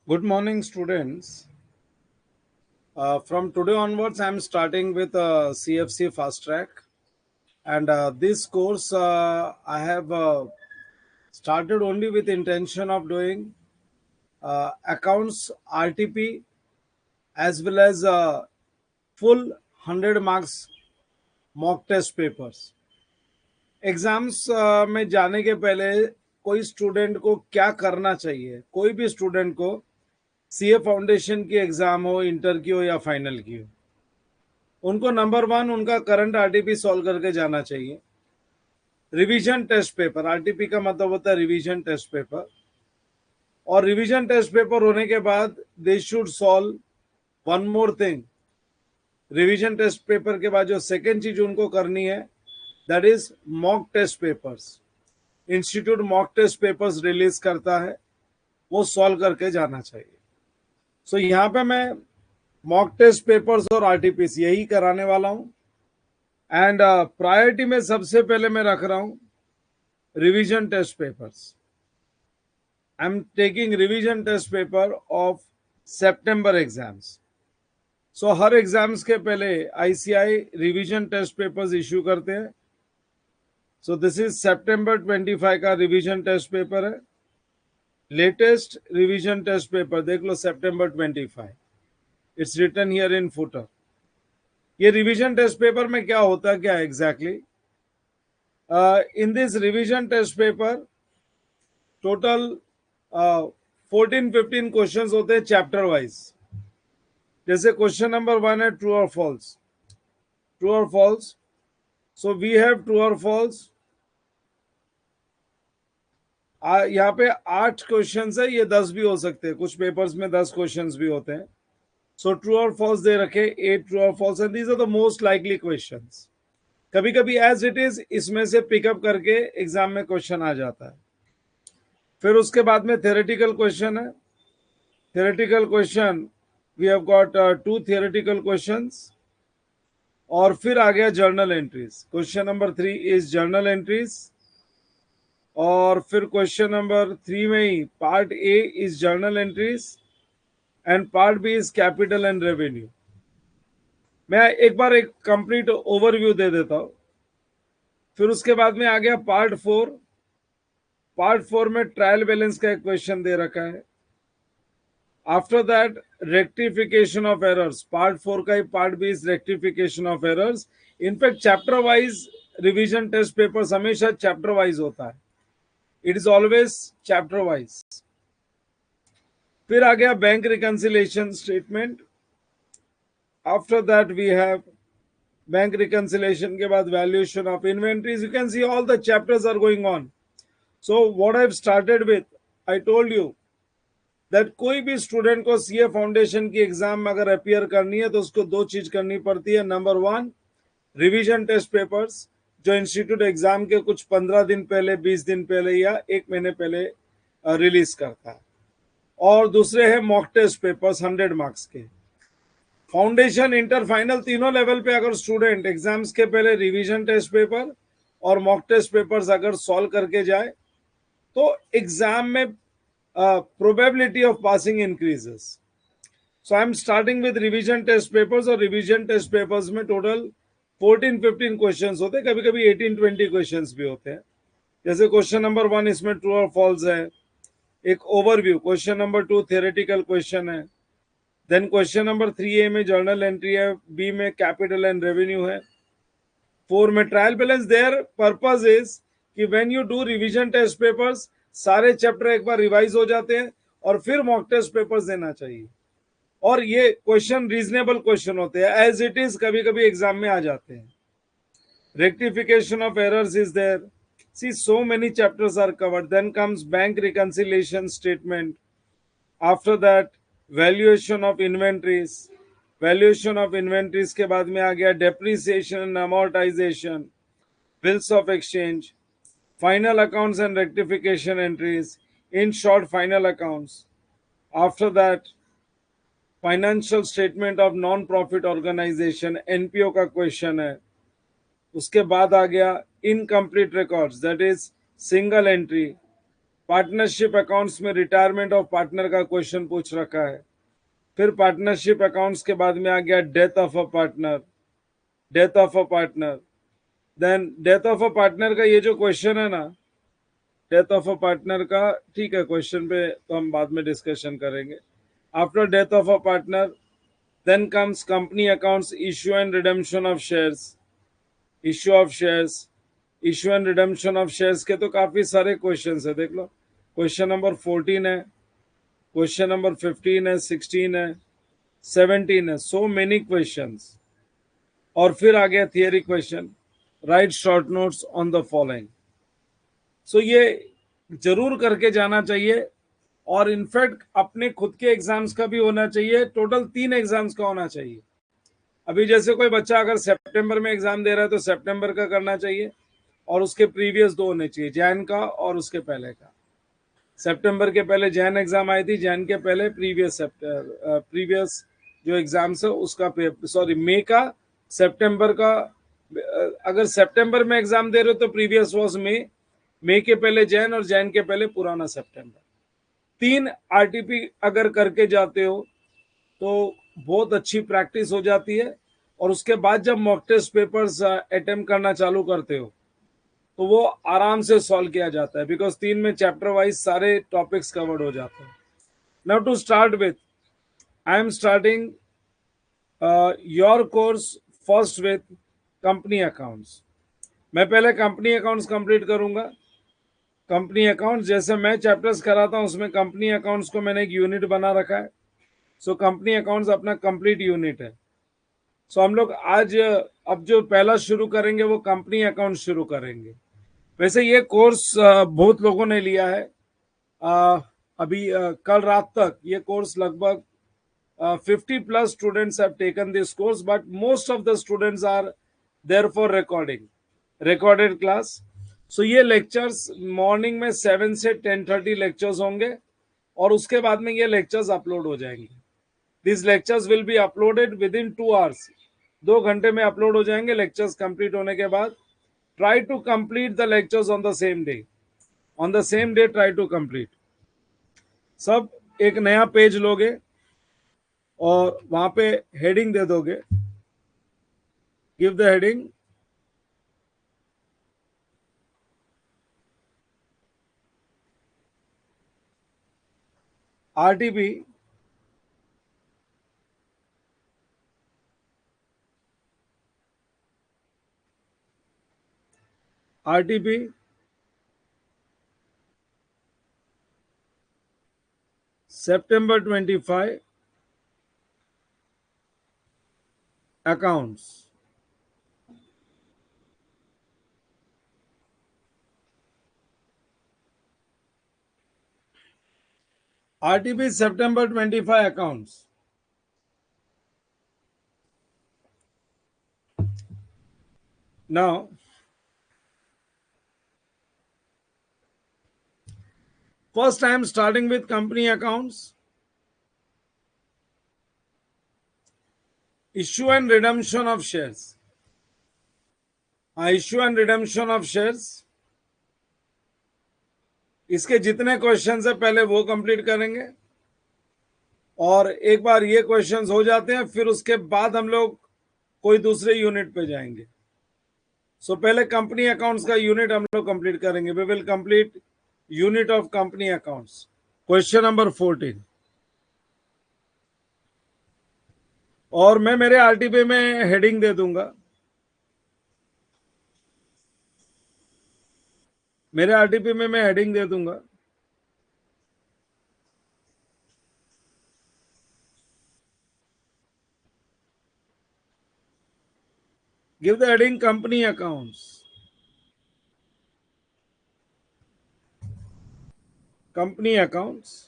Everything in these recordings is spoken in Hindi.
Good morning, students. From today onwards, I'm starting with CFC Fast Track, and this course I have started only with intention of doing accounts RTP as well as full 100 marks mock test papers. Exams में जाने के पहले कोई स्टूडेंट को क्या करना चाहिए, कोई भी स्टूडेंट को सीए फाउंडेशन की एग्जाम हो, इंटर की हो या फाइनल की हो, उनको नंबर वन उनका करंट आरटीपी सॉल्व करके जाना चाहिए। रिवीजन टेस्ट पेपर, आरटीपी का मतलब होता है रिवीजन टेस्ट पेपर, और रिवीजन टेस्ट पेपर होने के बाद they should solve one more thing. Revision test paper के बाद जो सेकेंड चीज उनको करनी है that is mock test papers. Institute mock test papers release करता है, वो सॉल्व करके जाना चाहिए। सो यहाँ पे मैं मॉक टेस्ट पेपर्स और आरटीपीसी यही कराने वाला हूँ। एंड प्रायोरिटी में सबसे पहले मैं रख रहा हूँ revision test papers. I am taking revision test paper of September exams. So हर एग्जाम्स के पहले ICAI revision test papers issue करते हैं। सो दिस इज सितंबर 25 का रिवीजन टेस्ट पेपर है। लेटेस्ट रिवीजन टेस्ट पेपर देख लो, September 25, it's written here in footer. ये रिवीजन टेस्ट पेपर में क्या होता है, क्या exactly in this revision test paper total 14-15 questions होते हैं चैप्टर वाइज। जैसे क्वेश्चन नंबर 1 है ट्रू और फॉल्स, ट्रू और false. So we have true और फॉल्स। यहाँ पे 8 क्वेश्चंस है, ये 10 भी हो सकते हैं, कुछ पेपर्स में 10 क्वेश्चंस भी होते हैं। सो ट्रू और फॉल्स दे रखे 8 ट्रू और false, and these are the most likely questions. कभी कभी एज इट इज इसमें से पिकअप करके एग्जाम में क्वेश्चन आ जाता है। फिर उसके बाद में थ्योरेटिकल क्वेश्चन है। Theoretical question we have got 2 theoretical questions, और फिर आ गया journal entries. Question number 3 is journal entries, और फिर क्वेश्चन नंबर 3 में ही part A is journal entries and part B is capital and revenue. मैं एक बार एक कंप्लीट ओवरव्यू दे देता हूं। फिर उसके बाद में आ गया पार्ट 4। पार्ट 4 में ट्रायल बैलेंस का एक क्वेश्चन दे रखा है। After that rectification of errors, part 4 का ही part B is rectification of errors. In fact chapter wise revision test papers हमेशा चैप्टर वाइज होता है, it is always chapter wise. फिर आ गया bank reconciliation statement. After that we have bank reconciliation के बाद valuation of inventories. You can see all the chapters are going on. So what I have started with, I told you that कोई भी स्टूडेंट को सीए फाउंडेशन की एग्जाम में अगर अपियर करनी है तो उसको 2 चीज करनी पड़ती है। नंबर 1 रिवीजन टेस्ट पेपर्स, जो इंस्टीट्यूट एग्जाम के कुछ 15 दिन पहले, 20 दिन पहले या 1 महीने पहले रिलीज करता है, और दूसरे है मॉक टेस्ट पेपर्स 100 मार्क्स के। फाउंडेशन, इंटर, फाइनल तीनों लेवल पे अगर स्टूडेंट एग्जाम्स के पहले रिवीजन टेस्ट पेपर और मॉक टेस्ट पेपर्स अगर सॉल्व करके जाए तो एग्जाम में probability of passing increases. So I am starting with revision test papers, और रिवीजन टेस्ट पेपर्स में टोटल 14-15 क्वेश्चंस होते हैं, कभी कभी 18-20 क्वेश्चंस भी होते हैं। जैसे क्वेश्चन नंबर 1 इसमें ट्रू और फॉल्स है, एक overview. Question number 2 theoretical question है। देन क्वेश्चन नंबर 3 ए में जर्नल एंट्री है, बी में कैपिटल एंड रेवेन्यू है, 4 में trial balance. Their purpose is कि when you do revision test papers सारे चैप्टर एक बार रिवाइज हो जाते हैं और फिर मॉक टेस्ट पेपर्स देना चाहिए। और ये क्वेश्चन रीजनेबल क्वेश्चन होते हैं, एज इट इज कभी कभी एग्जाम में आ जाते हैं। Rectification of errors is there. See, so many chapters are covered. Then comes bank reconciliation statement. After that, valuation of inventories. Valuation of inventories के बाद में आ गया depreciation and amortization, bills of exchange, final accounts and rectification entries. In short, final accounts. After that, financial statement of non-profit organization, NPO का क्वेश्चन है। उसके बाद आ गया incomplete records, that is single entry. Partnership accounts में रिटायरमेंट ऑफ पार्टनर का क्वेश्चन पूछ रखा है। फिर पार्टनरशिप अकाउंट्स के बाद में आ गया death of a partner, death of a partner. Then death of a partner का ये जो क्वेश्चन है ना, डेथ ऑफ अ पार्टनर का, ठीक है, क्वेश्चन पे तो हम बाद में डिस्कशन करेंगे। After death of a partner then comes company accounts, issue and redemption of shares, issue of shares, issue and redemption of shares के तो काफी सारे क्वेश्चन है, देख लो। क्वेश्चन नंबर 14 है, क्वेश्चन नंबर 15 है, 16 है, 17 है, सो मेनी क्वेश्चंस। और फिर आ गया theory question, write short notes on the following. So ये जरूर करके जाना चाहिए, और इनफैक्ट अपने खुद के एग्जाम्स का भी होना चाहिए। टोटल 3 एग्जाम्स का होना चाहिए। अभी जैसे कोई बच्चा अगर सितंबर में एग्जाम दे रहा है तो सितंबर का करना चाहिए, और उसके प्रीवियस 2 होने चाहिए, जैन का और उसके पहले का। सितंबर के पहले जैन एग्जाम आई थी, जैन के पहले प्रीवियस जो एग्जाम्स है उसका, सॉरी, मई का, सितंबर का। अगर सितंबर में एग्जाम दे रहे हो तो प्रीवियस वॉज मई के पहले जैन, और जैन के पहले पुराना सितंबर। 3 आरटीपी अगर करके जाते हो तो बहुत अच्छी प्रैक्टिस हो जाती है, और उसके बाद जब मॉक टेस्ट पेपर्स अटेम्प्ट करना चालू करते हो तो वो आराम से सॉल्व किया जाता है, बिकॉज 3 में चैप्टर वाइज सारे टॉपिक्स कवर्ड हो जाते हैं। Now to start with, I am starting your course first with company accounts. मैं पहले कंपनी अकाउंट्स कंप्लीट करूंगा। कंपनी अकाउंट्स जैसे मैं चैप्टर्स कराता हूं उसमें कंपनी अकाउंट्स को मैंने एक यूनिट बना रखा है। सो कंपनी अकाउंट्स अपना कंप्लीट यूनिट है। सो हम लोग आज अब जो पहला शुरू करेंगे वो कंपनी अकाउंट शुरू करेंगे। वैसे ये कोर्स बहुत लोगों ने लिया है। अभी कल रात तक ये कोर्स लगभग 50 plus students have taken this course, but most of the students are there for recorded class. So ये lectures मॉर्निंग में 7 से 10:30 lectures होंगे, और उसके बाद में ये lectures अपलोड हो जाएंगे। These lectures will be uploaded within 2 hours. 2 घंटे में अपलोड हो जाएंगे lectures कंप्लीट होने के बाद। Try to complete the lectures on the same day. On the same day try to complete. सब एक नया पेज लोगे और वहां पे हेडिंग दे दोगे। Give the heading RTP RTP September 25 accounts। RTP September 25 accounts। Now, first I am starting with company accounts. Issue and redemption of shares। Issue and redemption of shares, इसके जितने क्वेश्चंस है पहले वो कंप्लीट करेंगे, और एक बार ये क्वेश्चंस हो जाते हैं फिर उसके बाद हम लोग कोई दूसरे यूनिट पे जाएंगे। सो पहले कंपनी अकाउंट्स का यूनिट हम लोग कंप्लीट करेंगे। We will complete unit of company accounts. Question number 14, और मैं मेरे आरटीपी में हेडिंग दे दूंगा। मेरे आरटीपी में मैं हेडिंग दे दूंगा। Give the heading company accounts. Company accounts,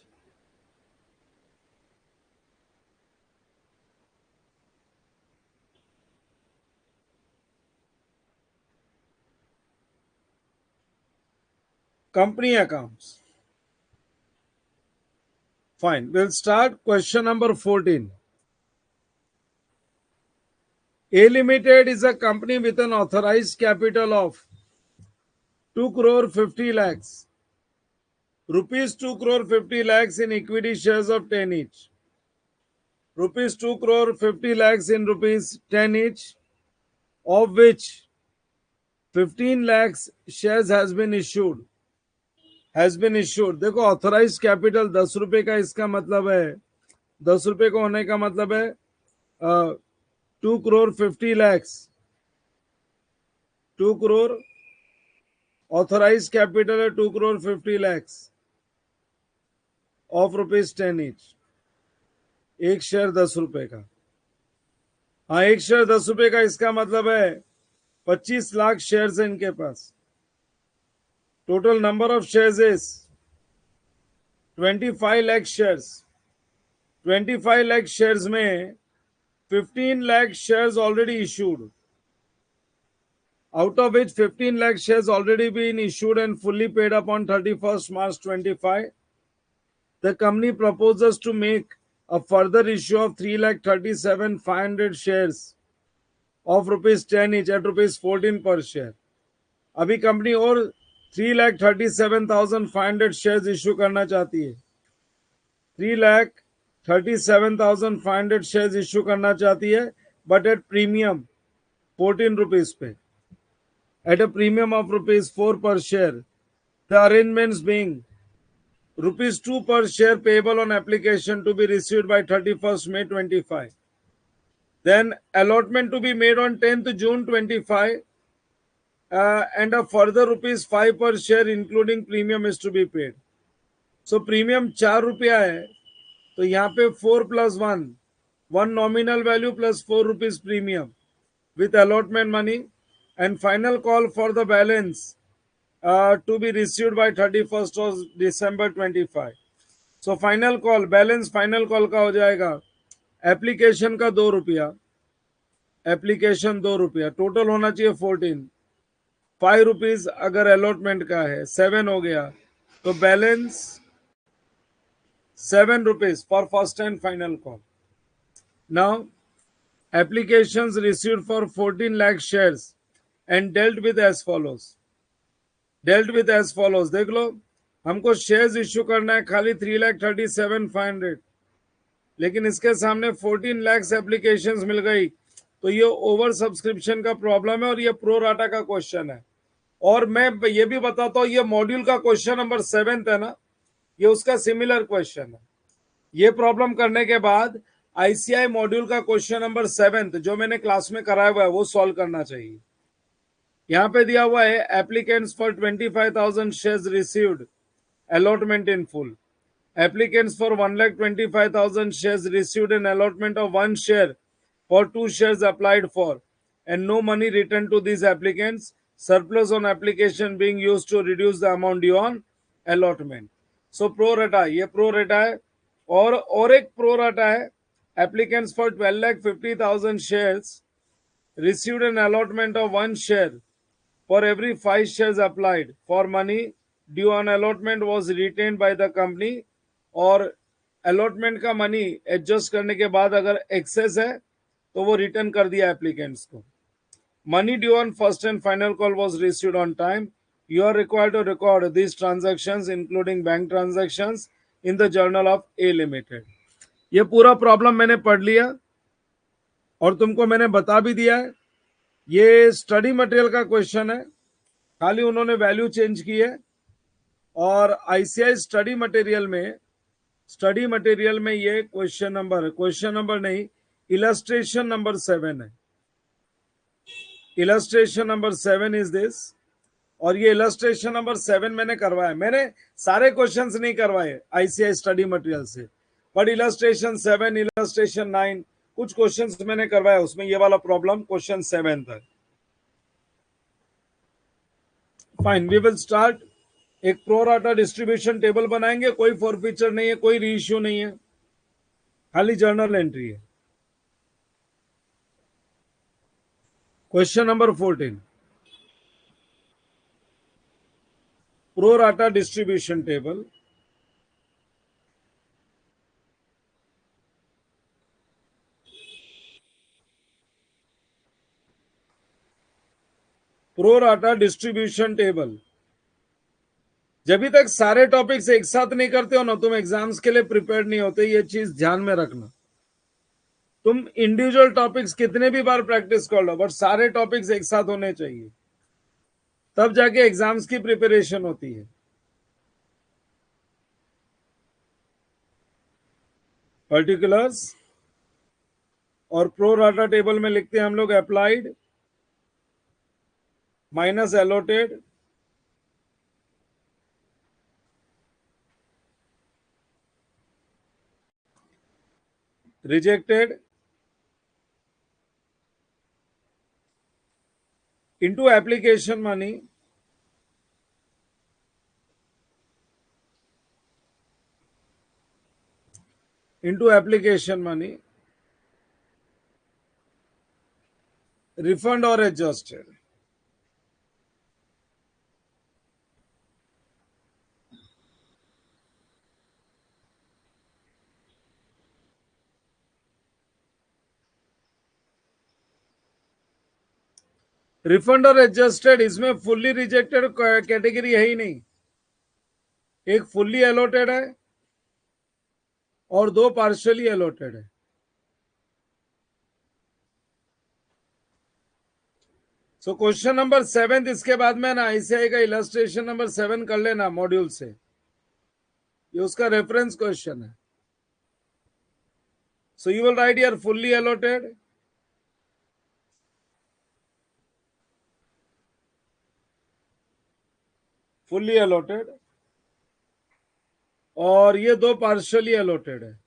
company accounts। Fine, we'll start question number 14। A Limited is a company with an authorized capital of 2 crore 50 lakhs rupees 2 crore 50 lakhs in equity shares of 10 each. Rupees 2 crore 50 lakhs in rupees 10 each, of which 15 lakhs shares has been issued. देखो ऑथोराइज कैपिटल 10 रुपए का, इसका मतलब है 10 रुपए को होने का मतलब है 2 crore 50 lakhs. 2 crore authorise capital है 2 crore 50 lakhs of rupees 10 each. एक शेयर 10 रुपए का. हाँ, एक शेयर 10 रुपए का, इसका मतलब है 25 लाख शेयर्स है इनके पास. Total number of shares is 25 lakh shares. 25 lakh shares में 15 lakh shares already issued, out of which 15 lakh shares already been issued and fully paid up on 31st March 25. The company proposes to make a further issue of 3,37,500 shares of rupees 10 each at rupees 14 per share. अभी कंपनी और 3,37,500 शेयर्स इश्यू करना चाहती है. 3,37,500 शेयर्स इश्यू करना चाहती है, बट एट प्रीमियम 14 रुपीज पे, at a premium of rupees 4 per share. The arrangements being rupees 2 per share payable on application to be received by 31st May 25. Then allotment to be made on 10th June 25, and a further rupees 5 per share including premium is to be paid. So premium 4 रुपया है, तो यहाँ पे 4 plus 1 nominal value plus 4 rupees premium with allotment money, and final call for the balance to be received by 31st of December 25. So final call, balance final call का हो जाएगा एप्लीकेशन का 2 रुपया, एप्लीकेशन 2 रुपया, टोटल होना चाहिए 14. 5 रुपीज अगर अलॉटमेंट का है, 7 हो गया, तो balance 7 rupees for first and final call. Now applications received for 14 lakh shares and dealt with as follows. देख लो, हमको शेयर्स इश्यू करना है खाली 3,37,500, लेकिन इसके सामने 14 लाख एप्लीकेशंस मिल गई, तो ये ओवर सब्सक्रिप्शन का प्रॉब्लम है और ये प्रो राटा का क्वेश्चन है. और मैं ये भी बताता हूँ, ये मॉड्यूल का क्वेश्चन नंबर 7 है ना, ये उसका सिमिलर क्वेश्चन है. ये प्रॉब्लम करने के बाद आईसीआई मॉड्यूल का क्वेश्चन नंबर 7 जो मैंने क्लास में कराया हुआ है वो सॉल्व करना चाहिए. यहां पे दिया हुआ है applicants for 25,000 shares received allotment in full. Applicants for 1,25,000 shares received an allotment of 1 share for 2 shares applied for, and no money returned to these applicants. Surplus on application being used to reduce the amount due on allotment. So pro rata, ये pro rata है. और एक pro rata है. Applicants for 12,50,000 shares received an allotment of 1 share for every 5 shares applied for. Money due on allotment was retained by the company, और allotment का मनी एडजस्ट करने के बाद अगर एक्सेस है तो वो रिटर्न कर दिया एप्लीकेंट्स को. Money due on first and final call was received on time. You are required to record these transactions including bank transactions in the journal of A Limited. ये पूरा प्रॉब्लम मैंने पढ़ लिया और तुमको मैंने बता भी दिया है. ये स्टडी मटेरियल का क्वेश्चन है, खाली उन्होंने वैल्यू चेंज की है. और आईसीआई स्टडी मटेरियल में ये क्वेश्चन नंबर नहीं, इलस्ट्रेशन नंबर 7 है. Illustration number 7 is this. और ये इलस्ट्रेशन नंबर 7 मैंने करवाया. मैंने सारे क्वेश्चंस नहीं करवाए आईसीआई स्टडी मटेरियल से, बट इलस्ट्रेशन 7, इलस्ट्रेशन 9 कुछ क्वेश्चंस मैंने करवाया. उसमें ये वाला प्रॉब्लम क्वेश्चन 7 था. Fine, we will start. एक प्रो राटा डिस्ट्रीब्यूशन टेबल बनाएंगे. कोई फॉरफीचर नहीं है, कोई रीइश्यू नहीं है, खाली जर्नल एंट्री है. Question number 14, pro rata distribution table. Pro rata distribution table. जब तक सारे टॉपिक्स एक साथ नहीं करते हो ना, तुम एग्जाम्स के लिए प्रिपेयर नहीं होते। ये चीज ध्यान में रखना। तुम इंडिविजुअल टॉपिक्स कितने भी बार प्रैक्टिस कर लो, बट सारे टॉपिक्स एक साथ होने चाहिए, तब जाके एग्जाम्स की प्रिपरेशन होती है। पर्टिकुलर्स और प्रो राटा टेबल में लिखते हैं हम लोग applied minus allotted rejected into application money refund or adjusted. Refund और एडजस्टेड, इसमें फुल्ली रिजेक्टेड कैटेगरी है ही नहीं। एक फुल्ली अलॉटेड है और दो पार्शियली अलॉटेड है। सो क्वेश्चन नंबर 7, इसके बाद में ना ऐसे आएगा, इलस्ट्रेशन नंबर 7 कर लेना मॉड्यूल से, ये उसका रेफरेंस क्वेश्चन है। So you will write here fully allotted, fully allotted, और ये दो पार्शियली अलॉटेड है।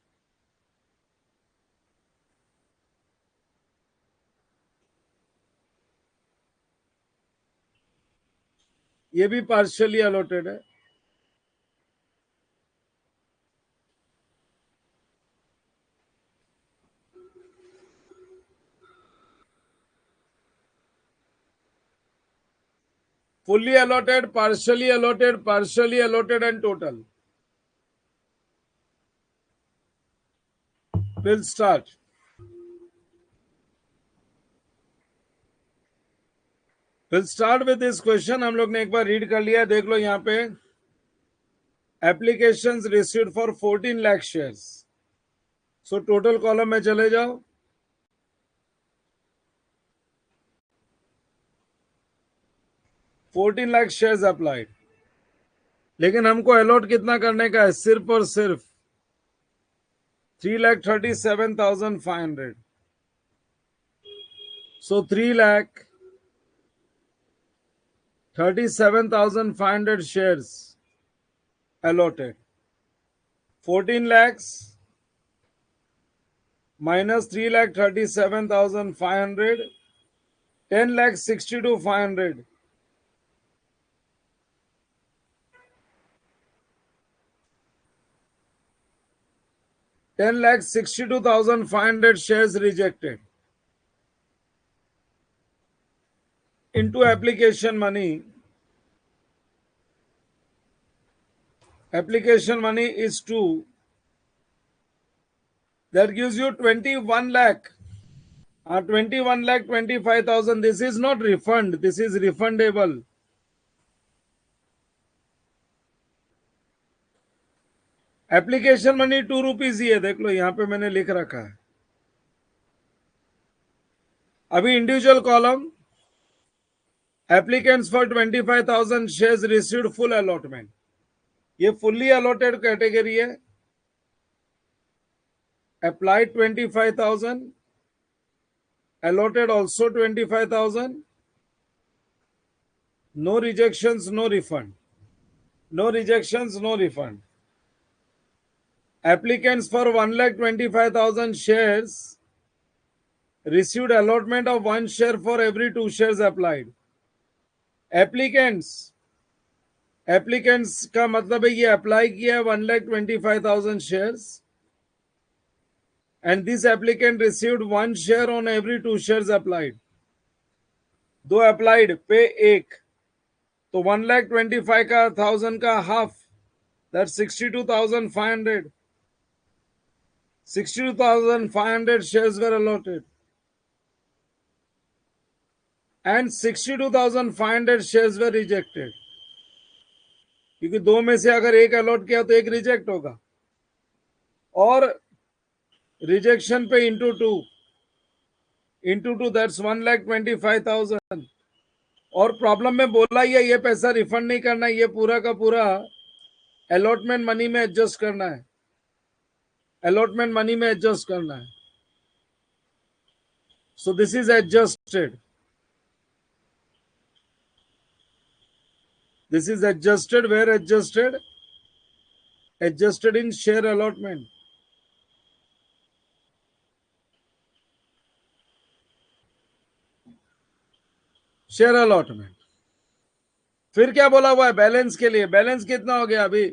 ये भी पार्शियली अलॉटेड है। fully allotted, partially allotted and total. We'll start. We'll start with this question. हम लोग ने एक बार रीड कर लिया, देख लो यहाँ पे applications received for 14 lakh shares. So total column में चले जाओ, 14 लाख शेयर्स अप्लाइड, लेकिन हमको अलॉट कितना करने का है, सिर्फ और सिर्फ 3,37,500। सो 3,37,500 shares allotted. 14 lakhs minus 3,37,500, 10,62,500. 10,62,500 shares rejected into application money. Application money is 2. That gives you 21 lakh. 21 lakh 25,000. This is not refund. This is refundable. Application money 2 rupees ही है, देख लो यहाँ पे मैंने लिख रखा है। अभी individual column, applicants for 25,000 shares received full allotment, ये फुल्ली अलॉटेड कैटेगरी है। Applied 25,000, allotted also 25,000, no rejections, no refund, no rejections, no refund. Applicants for 1,25,000 shares received allotment of 1 share for every 2 shares applied. Applicants का मतलब है ये अप्लाई किया है 1,25,000 shares and this applicant received 1 share on every 2 shares applied. दो अप्लाइड पे एक, तो 1,25,000 का half, that 62,500. 62,500 shares were allotted and 62,500 shares were rejected. क्योंकि दो में से अगर एक अलॉट किया तो एक रिजेक्ट होगा, और रिजेक्शन पे इंटू टू दैट्स 1,25,000। और प्रॉब्लम में बोला ही है ये पैसा रिफंड नहीं करना, ये पूरा का पूरा अलॉटमेंट मनी में एडजस्ट करना है, अलॉटमेंट मनी में एडजस्ट करना है। So this is adjusted, this is adjusted, where adjusted, adjusted in share allotment. Share allotment. फिर क्या बोला हुआ है बैलेंस के लिए? बैलेंस कितना हो गया अभी?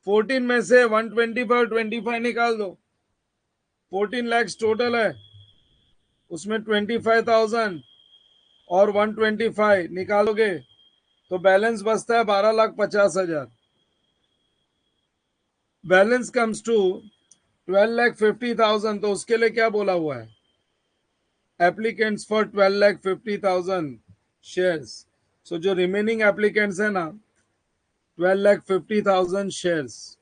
14 में से 125 और 25 निकाल दो, 14 लाख टोटल है, उसमें 25,000 और 125 निकालोगे तो बैलेंस बचता है 12,50,000। Balance comes to 12,50,000। तो उसके लिए क्या बोला हुआ है? Applicants for 12,50,000 shares. सो जो रिमेनिंग एप्लीकेंट्स है ना, 12,50,000 शेयर्स,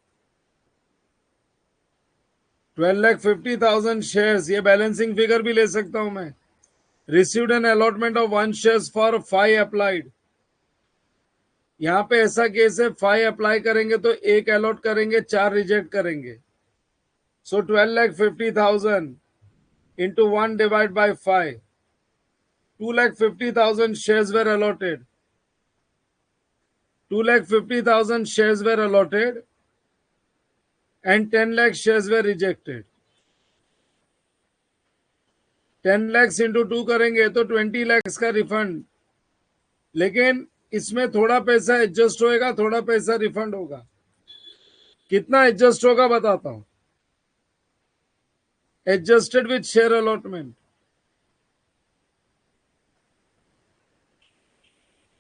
12,50,000 शेयर्स, ये बैलेंसिंग फिगर भी ले सकता हूं मैं। Received an allotment of 1 shares for 5 applied. यहां पे ऐसा केस है 5 अप्लाई करेंगे तो एक अलॉट करेंगे, 4 रिजेक्ट करेंगे। सो 12,50,000 into 1 divided by 5, 2,50,000 shares were allotted. 2,50,000 shares were allotted and 10 lakh shares were rejected. 10 lakhs into 2 करेंगे तो 20 lakhs का रिफंड। लेकिन इसमें थोड़ा पैसा एडजस्ट होएगा, थोड़ा पैसा रिफंड होगा। कितना एडजस्ट होगा बताता हूं। Adjusted with share allotment,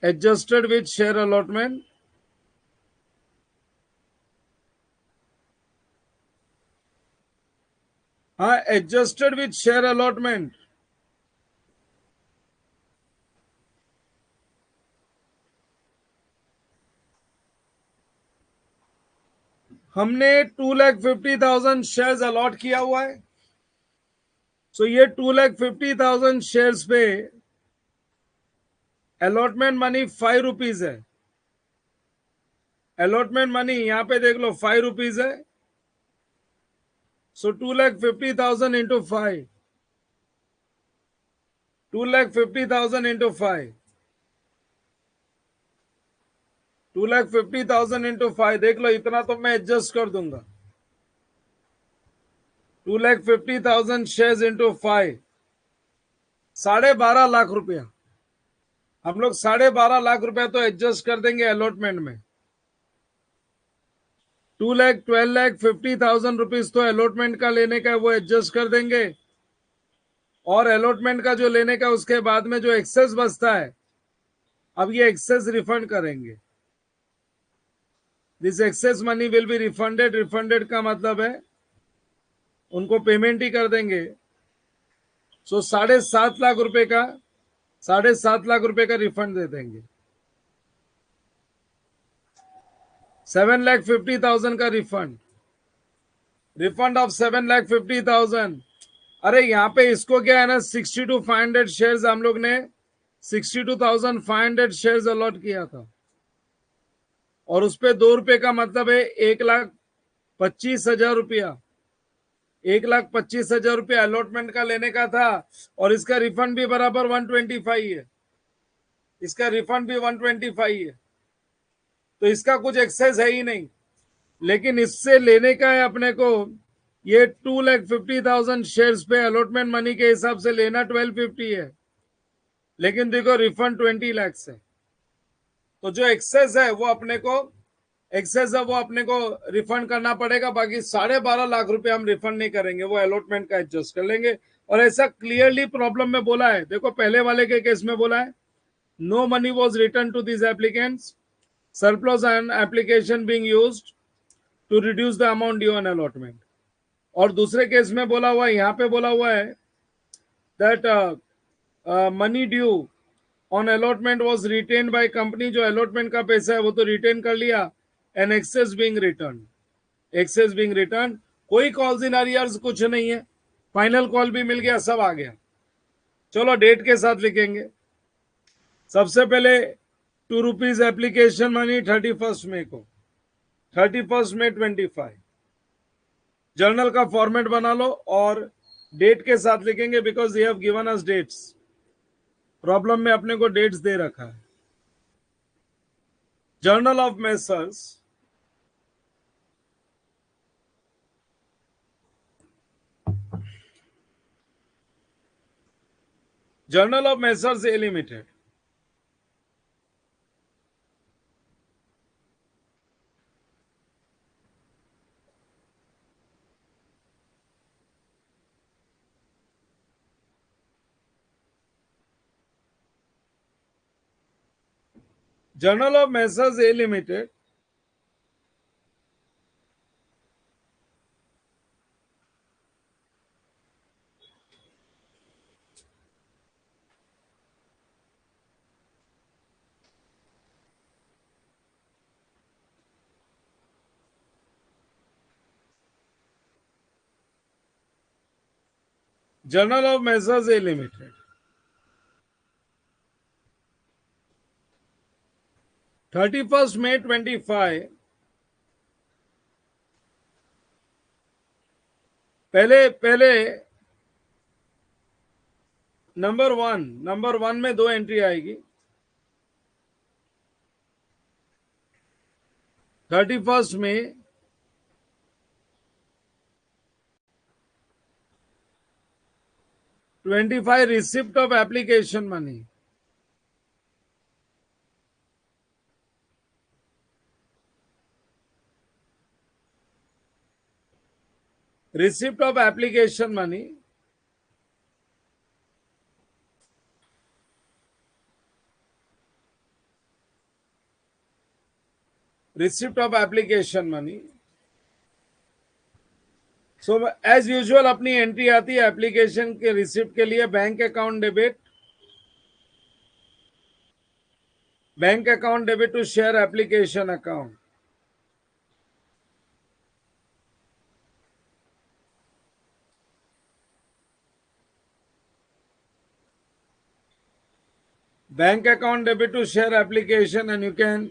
adjusted with share allotment, हाँ एडजस्टेड विथ शेयर अलॉटमेंट। हमने 2,50,000 शेयर्स अलॉट किया हुआ है। सो ये 2,50,000 शेयर्स पे अलॉटमेंट मनी 5 रुपीज है। अलॉटमेंट मनी यहां पे देख लो 5 रुपीज है। सो 2,50,000 इंटू 5, 2,50,000 इंटू 5, 2,50,000 इंटू 5, देख लो इतना तो मैं एडजस्ट कर दूंगा। 2,50,000 शेयर्स इंटू 5, 12.5 लाख रुपया। हम लोग 12.5 लाख रुपया तो एडजस्ट कर देंगे अलॉटमेंट में। 12,50,000 रुपीज तो अलॉटमेंट का लेने का वो एडजस्ट कर देंगे, और अलॉटमेंट का जो लेने का उसके बाद में जो एक्सेस बचता है, अब ये एक्सेस रिफंड करेंगे। This excess money will be refunded. Refunded का मतलब है उनको पेमेंट ही कर देंगे। सो 7.5 लाख रुपए का, 7.5 लाख रुपए का रिफंड दे देंगे। 7,50,000 का रिफंड, रिफंड ऑफ 7,50,000। अरे यहाँ पे इसको क्या है ना, 62,500 शेयर्स हम लोग ने 62,500 शेयर्स अलॉट किया था, और उस पे 2 रुपए का मतलब है 1,25,000 रुपया। 1,25,000 रुपया अलॉटमेंट का लेने का था, और इसका रिफंड भी बराबर 125 है। इसका रिफंड भी 125 है, तो इसका कुछ एक्सेस है ही नहीं। लेकिन इससे लेने का है अपने को, ये 2,50,000 शेयर्स पे अलॉटमेंट मनी के हिसाब से लेना 1,250 है, लेकिन देखो रिफंड 20 लाख है। तो जो एक्सेस है वो अपने को, रिफंड करना पड़ेगा। बाकी 12.5 लाख रुपए हम रिफंड नहीं करेंगे, वो अलॉटमेंट का एडजस्ट कर लेंगे। और ऐसा क्लियरली प्रॉब्लम में बोला है, देखो पहले वाले के केस में बोला है no money was return to this applicants, surplus and application being used to reduce the amount due on allotment. और दूसरे केस में बोला हुआ है, यहाँ पे बोला हुआ है that money due on allotment was retain by company. जो अलॉटमेंट का पैसा है वो तो रिटेन कर लिया, and excess being return, excess being return, कोई कॉल्स इन अरियर्स कुछ नहीं है, फाइनल कॉल भी मिल गया, सब आ गया। चलो डेट के साथ लिखेंगे। सबसे पहले ₹2 एप्लीकेशन मनी 31 मई को, 31 मई 25। जर्नल का फॉर्मेट बना लो और डेट के साथ लिखेंगे, because they have given us dates. Problem में अपने को डेट्स दे रखा है। Journal of Messrs A limited, journal of Messrs A limited, journal of Messrs A limited 31 मई 25। पहले पहले नंबर वन में 2 एंट्री आएगी। 31 मई 25 receipt of application money, receipt of application money, receipt of application money। So as usual अपनी एंट्री आती है एप्लीकेशन के रिसिप्ट के लिए, bank account debit, bank account debit to share application account. Bank account debit to share application, and you can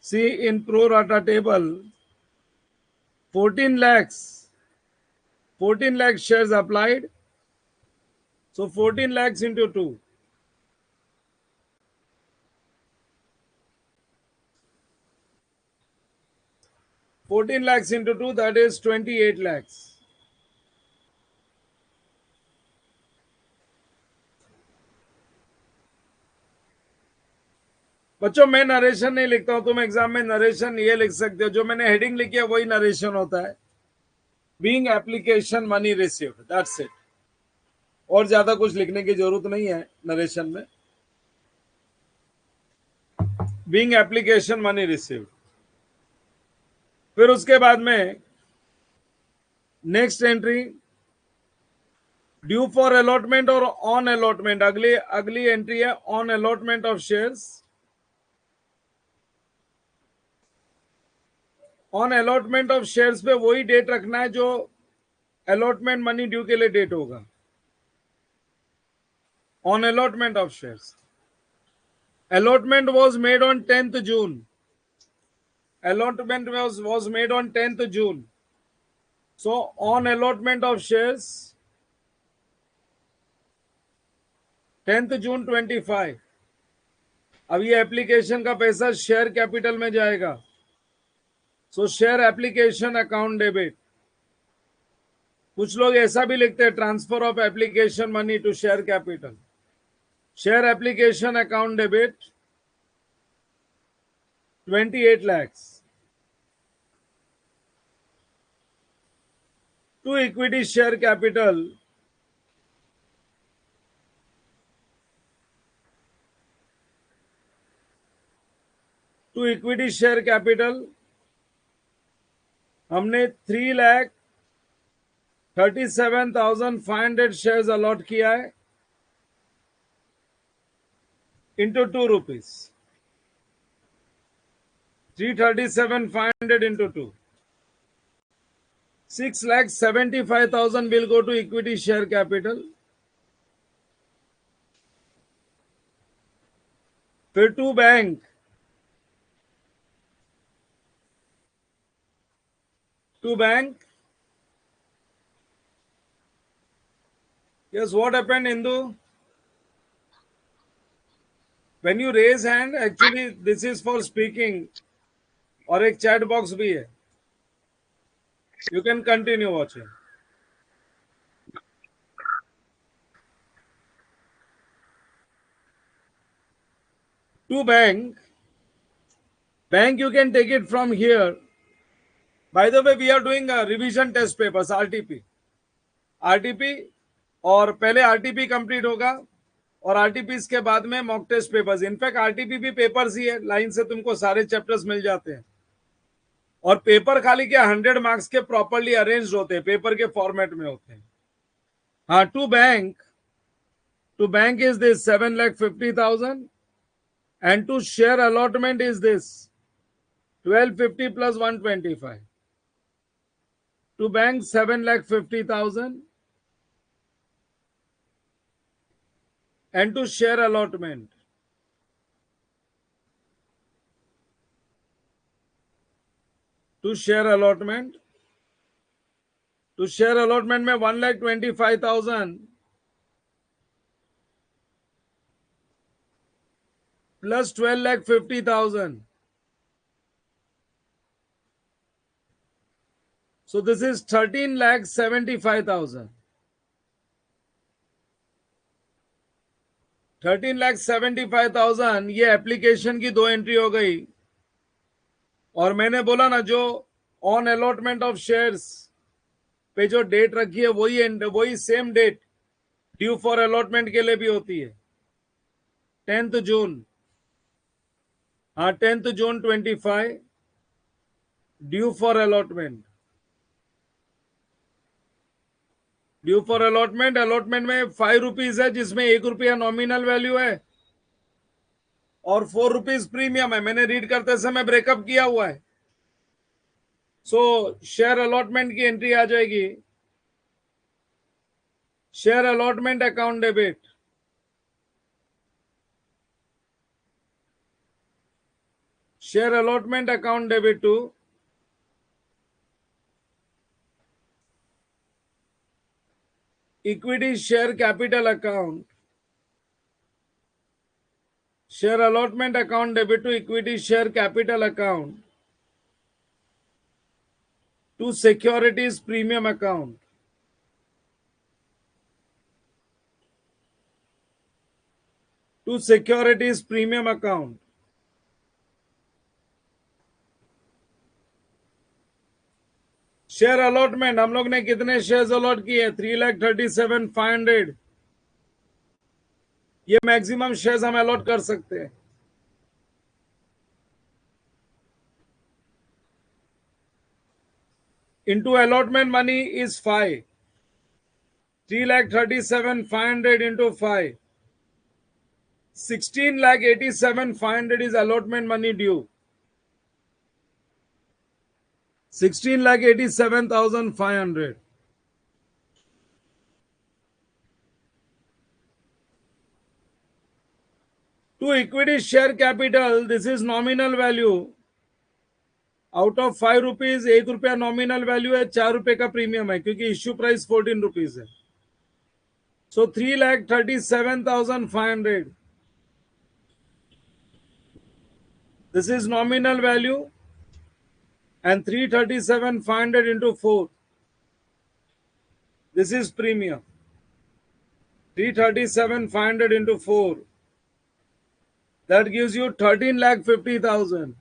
see in pro rata table 14 lakhs shares applied. So 14 lakhs into 2, 14 lakhs into 2, that is 28 lakhs। बच्चों मैं नरेशन नहीं लिखता हूं, तुम एग्जाम में नरेशन ये लिख सकते हो, जो मैंने हेडिंग लिखी है वही नरेशन होता है। Being application money received, that's it. और ज्यादा कुछ लिखने की जरूरत नहीं है नरेशन में। Being application money received. फिर उसके बाद में next entry due for allotment और ऑन अलॉटमेंट, अगली एंट्री है on allotment of shares. On allotment of shares पे वही डेट रखना है जो अलॉटमेंट मनी ड्यू के लिए डेट होगा। On allotment of shares, allotment was made on 10th June, allotment was made on 10th June। so on allotment of shares 10th June 25। अब ये एप्लीकेशन का पैसा शेयर कैपिटल में जाएगा। So share application account debit. कुछ लोग ऐसा भी लिखते हैं transfer of application money to share capital. Share application account debit 28 lakhs to equity share capital हमने 3,37,500 शेयर्स अलॉट किया है into ₹2। 337,500 into 2. 6,75,000 will go to equity share capital. फिर to bank, yes, what happened, Indu? When you raise hand, actually this is for speaking, और एक chat box भी है. You can continue watching. To bank you can take it from here. By the way, we are doing a revision test papers, RTP, और पहले RTP कंप्लीट होगा और RTP के बाद में mock test papers. In fact RTP भी पेपर्स ही है, लाइन से तुमको सारे चैप्टर्स मिल जाते हैं. और पेपर खाली क्या 100 मार्क्स के प्रॉपर्ली अरेंज्ड होते हैं, पेपर के फॉर्मेट में होते हैं. हाँ, to bank is this 7,50,000 and to share allotment is this 1,250 plus 125. To bank 7,50,000 and to share allotment में 1,25,000 plus 12,50,000. So this is 13,75,000. 13,75,000 ये एप्लीकेशन की 2 एंट्री हो गई. और मैंने बोला ना, जो ऑन अलॉटमेंट ऑफ शेयर्स पे जो डेट रखी है वही same date due for allotment के लिए भी होती है, 10th जून. हाँ, 10th June 25 due for allotment. Allotment में 5 रुपीज है, जिसमें 1 रुपया नॉमिनल वैल्यू है और 4 रुपीज प्रीमियम है. मैंने रीड करते समय ब्रेकअप किया हुआ है. सो शेयर अलॉटमेंट की एंट्री आ जाएगी, share allotment account debit. Share allotment account debit to equity share capital account. Share allotment account debit to equity share capital account to securities premium account. To securities premium account. Share allotment हम लोग ने कितने शेयर्स अलॉट किए? 3,37,500. ये मैक्सिमम शेयर्स हम अलॉट कर सकते हैं. Into allotment money is 5. 3,37,500 into 5. 16,87,500 is allotment money due. 16,87,500. To equity share capital, this is nominal value. Out of 5 rupees 1 रुपया नॉमिनल वैल्यू है, 4 रुपए का प्रीमियम है क्योंकि इश्यू प्राइस 14 रुपीज है. सो 3,37,500. This is nominal value and 337,500 into 4. This is premium. 337,500 into 4. That gives you 13,50,000.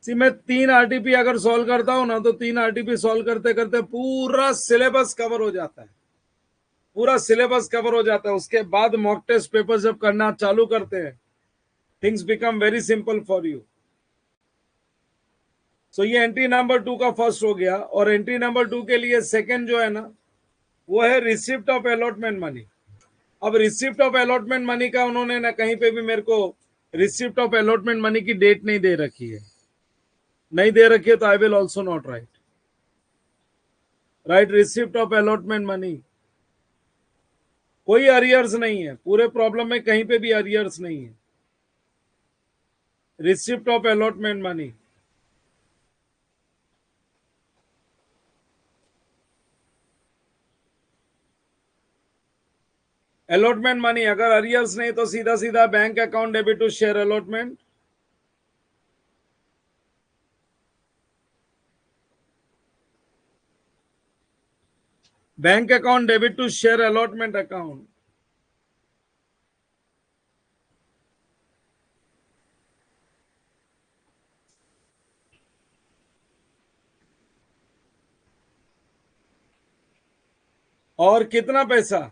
सी मैं 3 आरटीपी अगर सॉल्व करता हूं ना, तो 3 आरटीपी सॉल्व करते करते पूरा सिलेबस कवर हो जाता है. उसके बाद मॉक टेस्ट पेपर जब करना चालू करते हैं, things become very simple for you. So ये एंट्री नंबर 2 का फर्स्ट हो गया. और एंट्री नंबर 2 के लिए सेकंड जो है ना, वो है रिसिप्ट ऑफ अलॉटमेंट मनी. अब रिसिप्ट ऑफ अलॉटमेंट मनी का उन्होंने ना कहीं पे भी मेरे को रिसिप्ट ऑफ अलॉटमेंट मनी की डेट नहीं दे रखी है. नहीं दे रखी है तो I will also not right. Right receipt of allotment money. कोई अरियर्स नहीं है पूरे प्रॉब्लम में, कहीं पे भी अरियर्स नहीं है. Receipt of allotment money. Allotment money अगर अरियर्स नहीं तो सीधा सीधा bank account debit to share allotment. Bank account debit to share allotment account. और कितना पैसा?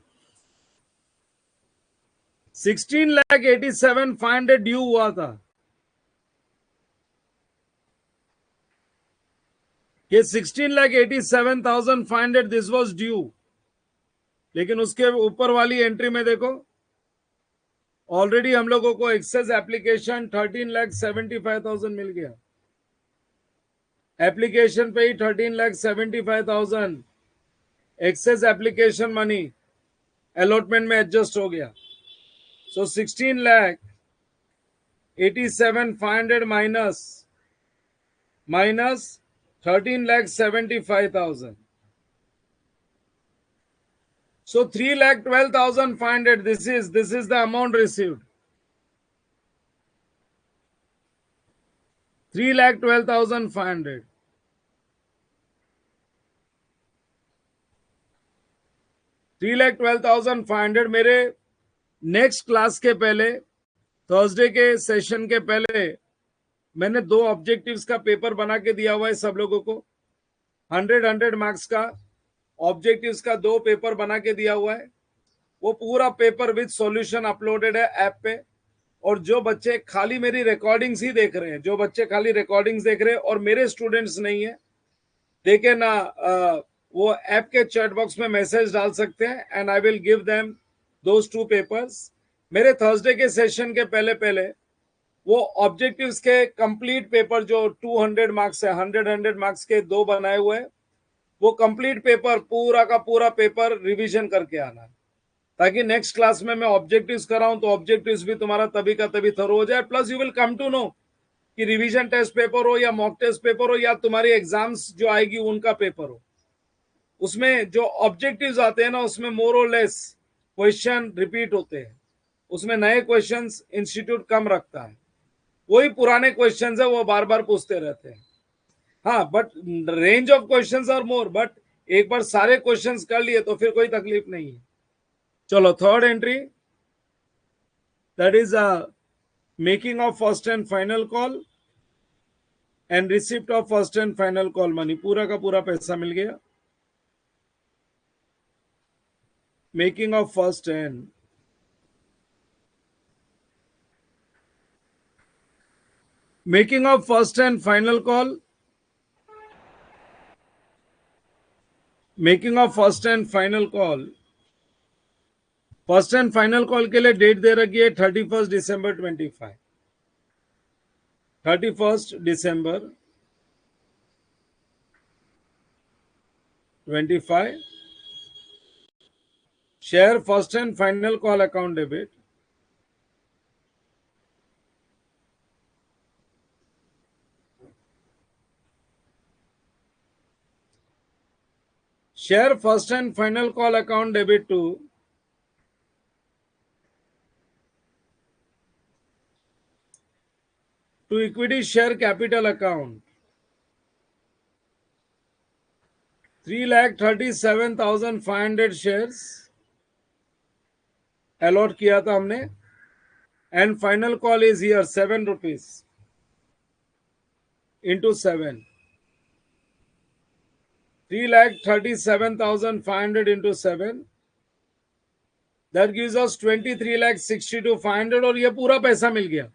16,87,500 ड्यू हुआ था. ये 16,87,500 दिस वाज ड्यू. लेकिन उसके ऊपर वाली एंट्री में देखो ऑलरेडी हम लोगों को एक्सेस एप्लीकेशन 13,75,000 मिल गया. एप्लीकेशन पे ही 13,75,000 एक्सेस एप्लीकेशन मनी अलॉटमेंट में एडजस्ट हो गया. सो 16,87,500 minus 13,75,000. So 3,12,500. This is the amount received. 3,12,500. 3,12,500 मेरे नेक्स्ट क्लास के पहले, थर्सडे के सेशन के पहले मैंने 2 ऑब्जेक्टिव्स का पेपर बना के दिया हुआ है सब लोगों को. 100 मार्क्स का ऑब्जेक्टिव्स का 2 पेपर बना के दिया हुआ है. वो पूरा पेपर विद सॉल्यूशन अपलोडेड है ऐप पे. और जो बच्चे खाली मेरी रिकॉर्डिंग्स ही देख रहे हैं, जो बच्चे खाली रिकॉर्डिंग्स देख रहे हैं और मेरे स्टूडेंट्स नहीं है, देखे ना, वो ऐप के चैट बॉक्स में मैसेज डाल सकते हैं and I will give them those 2 papers. मेरे थर्सडे के सेशन के पहले पहले वो ऑब्जेक्टिव्स के कंप्लीट पेपर जो 200 मार्क्स है, 100 मार्क्स के 2 बनाए हुए हैं, वो कंप्लीट पेपर पूरा का पूरा पेपर रिवीजन करके आना है ताकि नेक्स्ट क्लास में मैं ऑब्जेक्टिव्स कराऊं तो ऑब्जेक्टिव्स भी तुम्हारा तभी का तभी थरो हो जाए. Plus you will come to know कि रिवीजन टेस्ट पेपर हो या मॉक टेस्ट पेपर हो या तुम्हारी एग्जाम्स जो आएगी उनका पेपर हो, उसमें जो ऑब्जेक्टिव्स आते हैं ना उसमें मोर और लेस क्वेश्चन रिपीट होते हैं. उसमें नए क्वेश्चंस इंस्टीट्यूट कम रखता है. वही पुराने क्वेश्चंस है वो बार बार पूछते रहते हैं. हाँ, but range of questions are more. But एक बार सारे क्वेश्चंस कर लिए तो फिर कोई तकलीफ नहीं है. चलो third entry, that is making of first and final call and receipt of first and final call money. पूरा का पूरा पैसा मिल गया. Making of first and final call. Making of first and final call. First and final call के लिए डेट दे रखी है 31 दिसंबर 25. 31 दिसंबर 25. Share first and final call account debit. Share first and final call account debit to equity share capital account. 3,37,500 shares allot किया था हमने. And final call is here 7 rupees into 7. 3,37,500 into 7. That gives us 23,62,500 और ये पूरा पैसा मिल गया.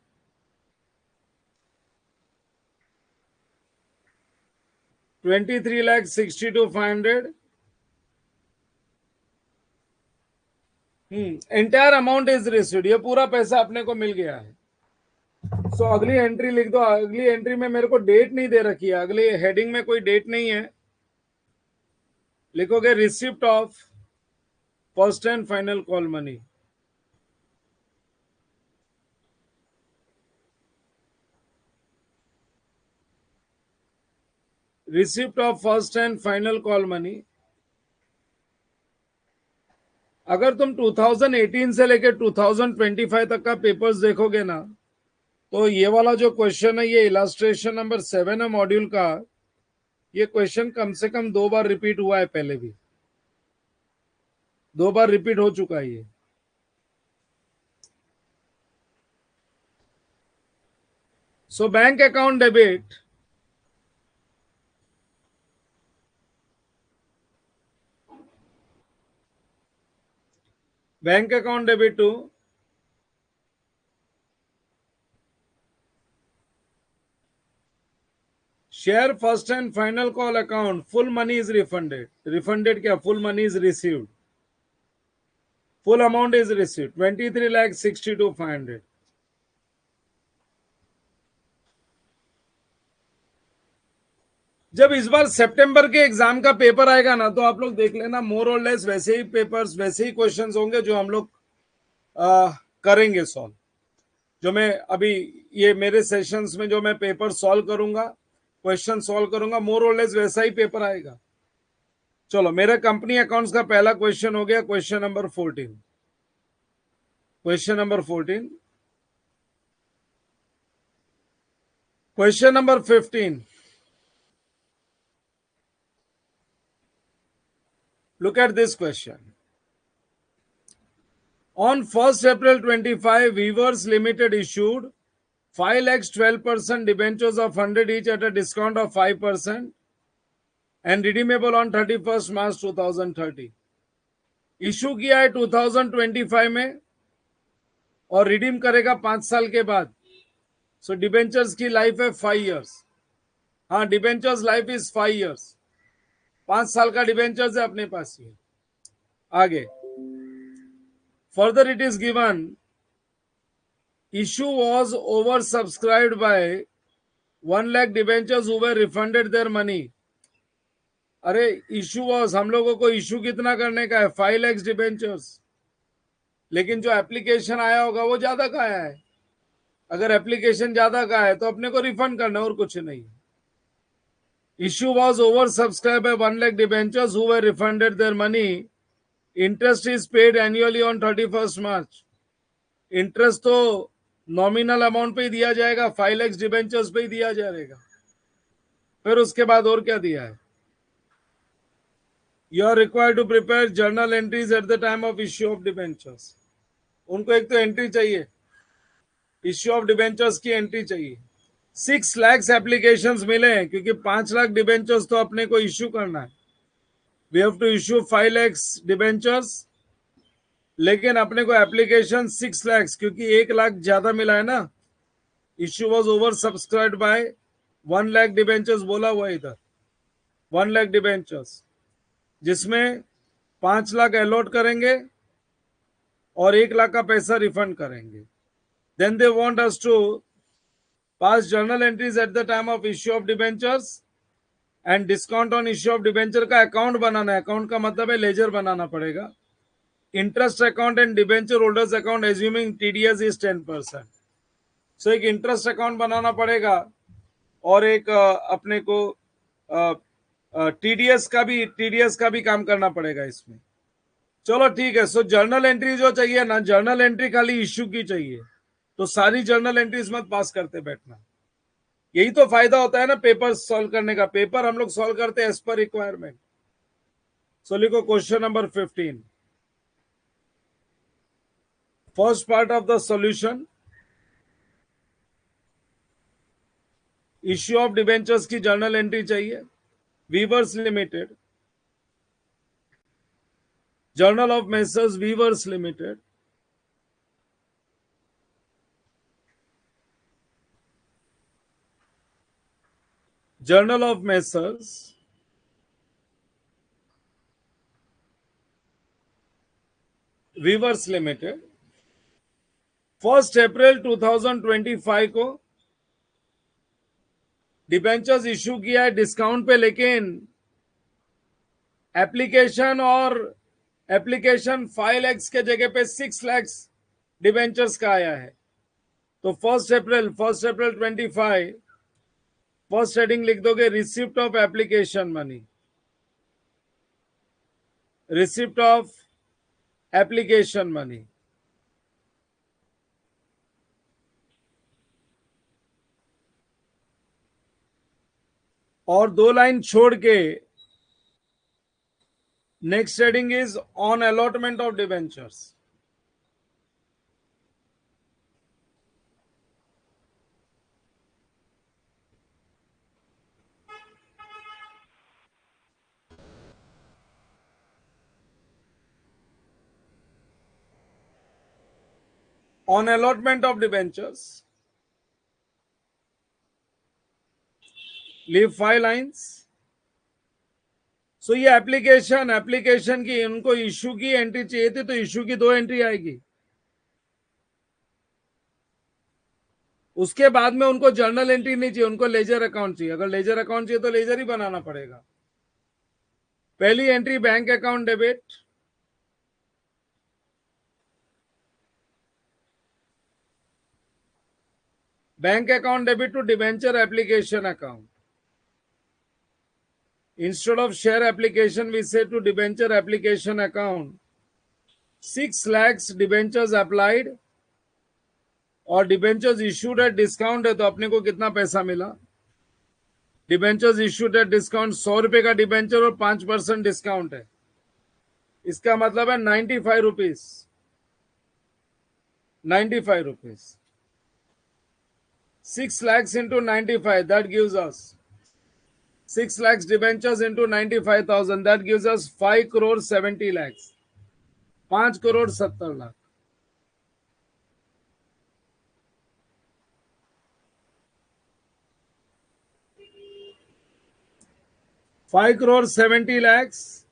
$23,62,500. Entire amount is received. ये पूरा पैसा अपने को मिल गया है. सो अगली एंट्री लिख दो। अगली एंट्री में मेरे को डेट नहीं दे रखी है, अगली हेडिंग में कोई डेट नहीं है। लिखोगे receipt of first and final call money. Receipt of first and final call money. अगर तुम 2018 से लेकर 2025 तक का पेपर्स देखोगे ना, तो ये वाला जो क्वेश्चन है, ये इलास्ट्रेशन नंबर 7 है मॉड्यूल का, ये क्वेश्चन कम से कम 2 बार रिपीट हुआ है, पहले भी 2 बार रिपीट हो चुका है ये। So bank account debit, bank account debit to share first and final call account, full money is refunded. Refunded क्या, full money is received, full amount is received 23,62,500। जब इस बार सितंबर के एग्जाम का पेपर आएगा ना, तो आप लोग देख लेना, मोर और लेस वैसे ही पेपर्स, वैसे ही क्वेश्चंस होंगे जो हम लोग करेंगे सॉल्व। जो मैं अभी ये मेरे सेशंस में जो मैं पेपर सॉल्व करूंगा, क्वेश्चन सॉल्व करूंगा, मोर और लेस वैसा ही पेपर आएगा। चलो, मेरे कंपनी अकाउंट्स का पहला क्वेश्चन हो गया, question number 14। Question number 14। Question number 15। Look at this question. On 1st April 25, Weavers Limited issued 5 lakhs 12% debentures of 100 each at a discount of 5% and redeemable on 31st March 2030. Issue किया है 2025 में और रिडीम करेगा 5 साल के बाद। सो डिबेंचर्स की लाइफ है 5 इयर्स। हाँ, डिबेंचर्स लाइफ इज 5 इयर्स। 5 साल का डिबेंचर्स है अपने पास ही। आगे further it is given issue was oversubscribed by 1 lakh debentures who were refunded their money. अरे इशू वॉज, हम लोगों को इशू कितना करने का है, 5 lakhs डिबेंचर्स, लेकिन जो एप्लीकेशन आया होगा वो ज्यादा का आया है। अगर एप्लीकेशन ज्यादा का है तो अपने को रिफंड करना, और कुछ नहीं। Issue was over subscribe by 1 lakh debentures who were refunded their money. Interest is paid annually on 31st March. Interest तो नॉमिनल अमाउंट पे ही दिया जाएगा, 5 lakhs डिबेंचर्स पे ही दिया जाएगा। फिर उसके बाद और क्या दिया है, you are required to prepare journal entries at the time of issue of debentures. उनको एक तो एंट्री चाहिए, इश्यू ऑफ डिबेंचर्स की एंट्री चाहिए। 6 lakhs एप्लीकेशंस मिले हैं, क्योंकि 5 लाख डिबेंचर्स तो अपने को इश्यू करना है। We have to issue 5 lakhs debentures, लेकिन अपने को एप्लीकेशन 6 lakhs, क्योंकि 1 लाख ज्यादा मिला है ना। Issue was over subscribed by 1 lakh debentures बोला हुआ इधर, 1 lakh डिबेंचर्स, जिसमें 5 लाख अलॉट करेंगे और 1 लाख का पैसा रिफंड करेंगे। Then they want us to pass journal entries at the time of issue of debentures and discount on issue of debenture का अकाउंट बनाना है। अकाउंट का मतलब है लेजर बनाना पड़ेगा। Interest account and debenture holders account assuming TDS is 10%। सो एक इंटरेस्ट अकाउंट बनाना पड़ेगा और एक अपने को टीडीएस का भी काम करना पड़ेगा इसमें। चलो ठीक है। सो जर्नल एंट्री जो चाहिए ना, जर्नल एंट्री खाली इश्यू की चाहिए, तो सारी जर्नल एंट्रीज मत पास करते बैठना। यही तो फायदा होता है ना पेपर सॉल्व करने का। पेपर हम लोग सॉल्व करते हैं एज पर रिक्वायरमेंट। सो लिखो question number 15। First part of the solution, issue of debentures की जर्नल एंट्री चाहिए। Weavers limited, journal of Messrs weavers limited, journal of Messrs weavers limited 1 April 2025 को डिबेंचर्स इशू किया है डिस्काउंट पे, लेकिन एप्लीकेशन और एप्लीकेशन 5 लाख के जगह पे 6 लाख डिबेंचर्स का आया है। तो 1 अप्रैल 25 फर्स्ट हेडिंग लिख दोगे receipt of application money, receipt of application money. और 2 लाइन छोड़ के next heading is on allotment of debentures. On allotment of debentures, leave 5 lines. So ये एप्लीकेशन की उनको इशू की एंट्री चाहिए थी, तो इशू की 2 एंट्री आएगी। उसके बाद में उनको जर्नल एंट्री नहीं चाहिए, उनको लेजर अकाउंट चाहिए। अगर लेजर अकाउंट चाहिए तो लेजर ही बनाना पड़ेगा। पहली entry bank account debit, bank account debit to debenture application account. Instead of share application, we say to debenture application account, 6 lakhs debentures applied और डिबेंचर्स इशूड एट डिस्काउंट है, तो अपने को कितना पैसा मिला? डिबेंचर्स इशूड एट डिस्काउंट 100 रुपए का डिबेंचर और 5% डिस्काउंट है, इसका मतलब है 95 rupees. 95 rupees 6 lakhs into 95, that gives us 6 lakhs debentures into 95,000, that gives us 5 crore 70 lakhs, 5 crore 70 lakh. Five crore 70 lakhs.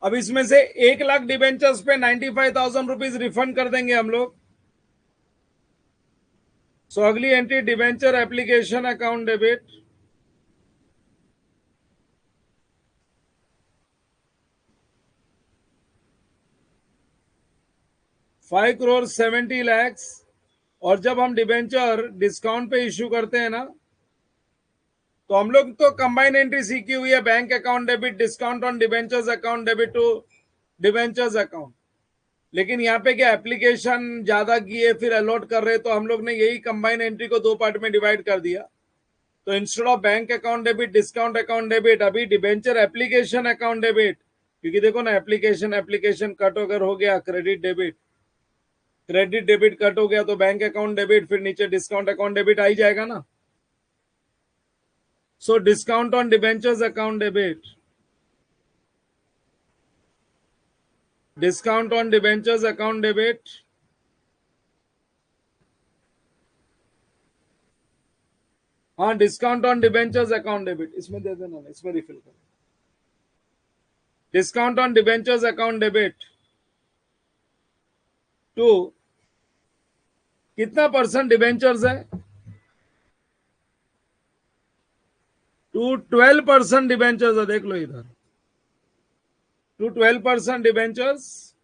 अब इसमें से 1 लाख डिबेंचर्स पे 95,000 रुपीज रिफंड कर देंगे हम लोग। सो अगली entry debenture application account debit, five crore 70 lakhs. और जब हम डिबेंचर डिस्काउंट पे इश्यू करते हैं ना, तो हम लोग तो कंबाइन एंट्री सीखी हुई है, bank account debit discount on debentures account debit to debentures account. लेकिन यहाँ पे क्या एप्लीकेशन ज्यादा किए फिर अलॉट कर रहे, तो हम लोग ने यही कंबाइन एंट्री को 2 पार्ट में डिवाइड कर दिया। तो instead of bank account debit discount account debit, अभी डिबेंचर एप्लीकेशन अकाउंट डेबिट, क्योंकि देखो ना एप्लीकेशन कट अगर हो गया क्रेडिट डेबिट कट हो गया, तो बैंक अकाउंट डेबिट, फिर नीचे डिस्काउंट अकाउंट डेबिट आ ही जाएगा ना। So discount on debentures account debit, discount on debentures account debit, हाँ discount on debentures account debit इसमें दे देना, इसमें रिफिल कर। Discount on debentures account debit to कितना परसेंट डिबेंचर्स है? टू 12% डिबेंचर्स है, देख लो इधर, टू 12% डिबेंचर्स।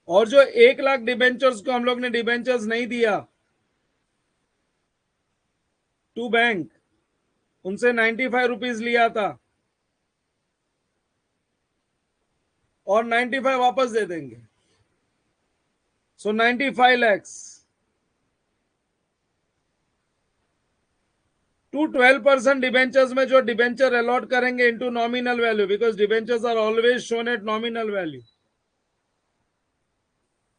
और जो 1 लाख डिबेंचर्स को हम लोग ने डिबेंचर्स नहीं दिया टू बैंक, उनसे 95 रुपीज लिया था और 95 वापस दे देंगे। सो 95 लैक्स टू 12% डिबेंचर्स में जो डिबेंचर अलॉट करेंगे into nominal value, because debentures are always shown at nominal value,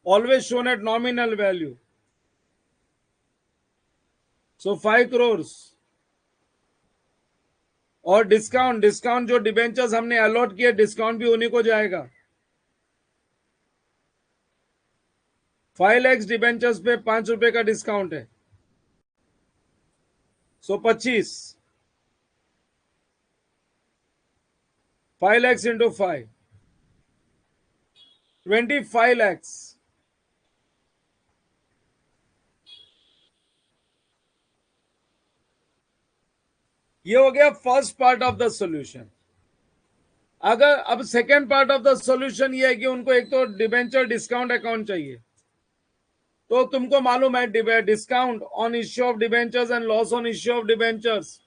always shown at nominal value. So 5 crore और डिस्काउंट जो डिबेंचर्स हमने अलॉट किए डिस्काउंट भी उन्हीं को जाएगा। 5 लैक्स डिबेंचर्स पे 5 रुपए का डिस्काउंट है, सो 25, 5 लैक्स इंटू 5, 25 lakhs. ये हो गया first part of the solution. अगर अब second part of the solution ये है कि उनको एक तो डिबेंचर डिस्काउंट अकाउंट चाहिए. तो तुमको मालूम है discount on issue of debentures and loss on issue of debentures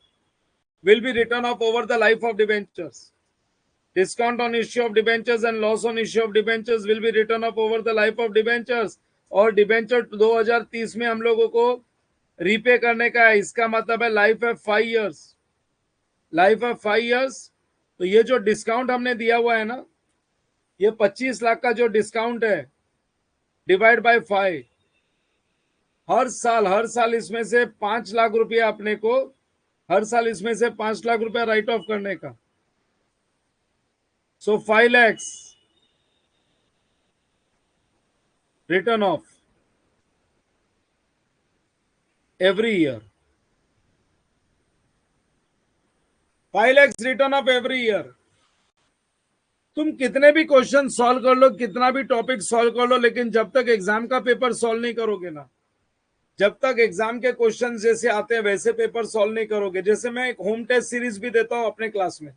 will be written off over the life of debentures. Discount on issue of debentures and loss on issue of debentures will be written off over the life of debentures. और डिबेंचर 2030 में हम लोगों को रीपे करने का है. इसका मतलब है लाइफ है 5 years. लाइफ है 5 years. तो ये जो डिस्काउंट हमने दिया हुआ है ना, ये 25 लाख का जो डिस्काउंट है डिवाइड बाय 5, हर साल इसमें से 5 लाख रुपया अपने को, हर साल इसमें से 5 लाख रुपया राइट ऑफ करने का. सो 5 lakhs return of every year. 5 lakhs return of every year. तुम कितने भी क्वेश्चन सॉल्व कर लो, कितना भी टॉपिक सॉल्व कर लो, लेकिन जब तक एग्जाम का पेपर सॉल्व नहीं करोगे ना, जब तक एग्जाम के क्वेश्चन जैसे आते हैं वैसे पेपर सॉल्व नहीं करोगे. जैसे मैं एक होम टेस्ट सीरीज भी देता हूं अपने क्लास में,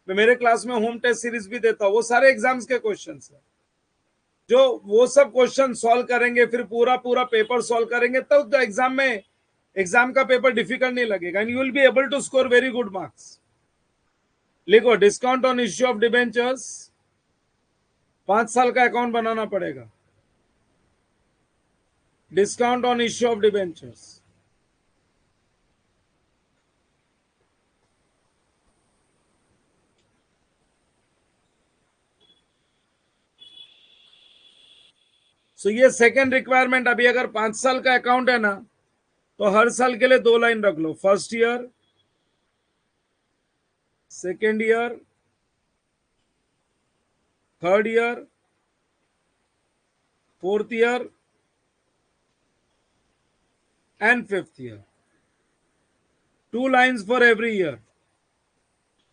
मैं मेरे क्लास में होम टेस्ट सीरीज भी देता हूं. वो सारे एग्जाम्स के क्वेश्चन है. जो वो सब क्वेश्चन सॉल्व करेंगे, फिर पूरा पेपर सॉल्व करेंगे, तब तो एग्जाम में एग्जाम का पेपर डिफिकल्ट नहीं लगेगा and you will be able to score very good marks. लिखो discount on issue of debentures, 5 साल का अकाउंट बनाना पड़ेगा. Discount on issue of debentures, so ये सेकेंड रिक्वायरमेंट. अभी अगर 5 साल का अकाउंट है ना, तो हर साल के लिए 2 लाइन रख लो. First year, second year, third year, fourth year and fifth year. 2 lines for every year.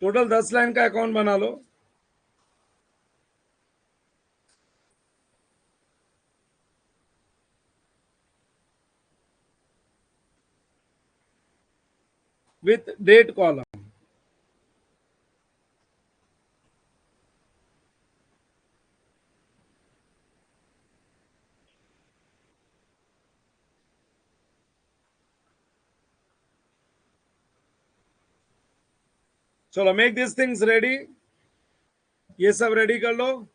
Total 10 line का अकाउंट बना लो. With date column. चलो मेक दिस थिंग्स रेडी. ये सब रेडी कर लो.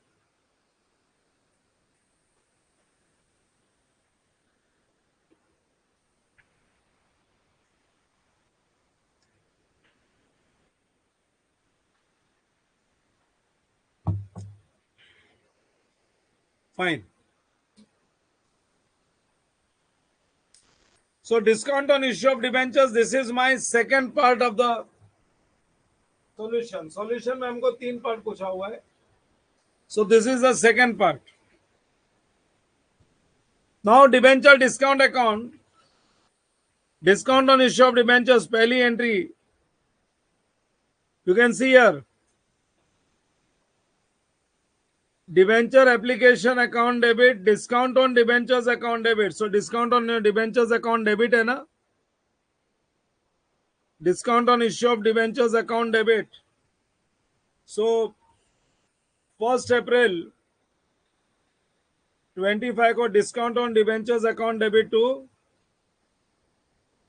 Fine. So discount on issue of debentures. This is my second part of the solution. Solution में हमको 3 पार्ट पूछा हुआ है. So this is the second part. Now debenture discount account. Discount on issue of debentures. पहली entry. You can see here. Debenture application account debit, discount on debentures account debit. So discount on your debentures account debit है ना, discount on issue of debentures account debit. So 1st April 25 को discount on debentures account debit to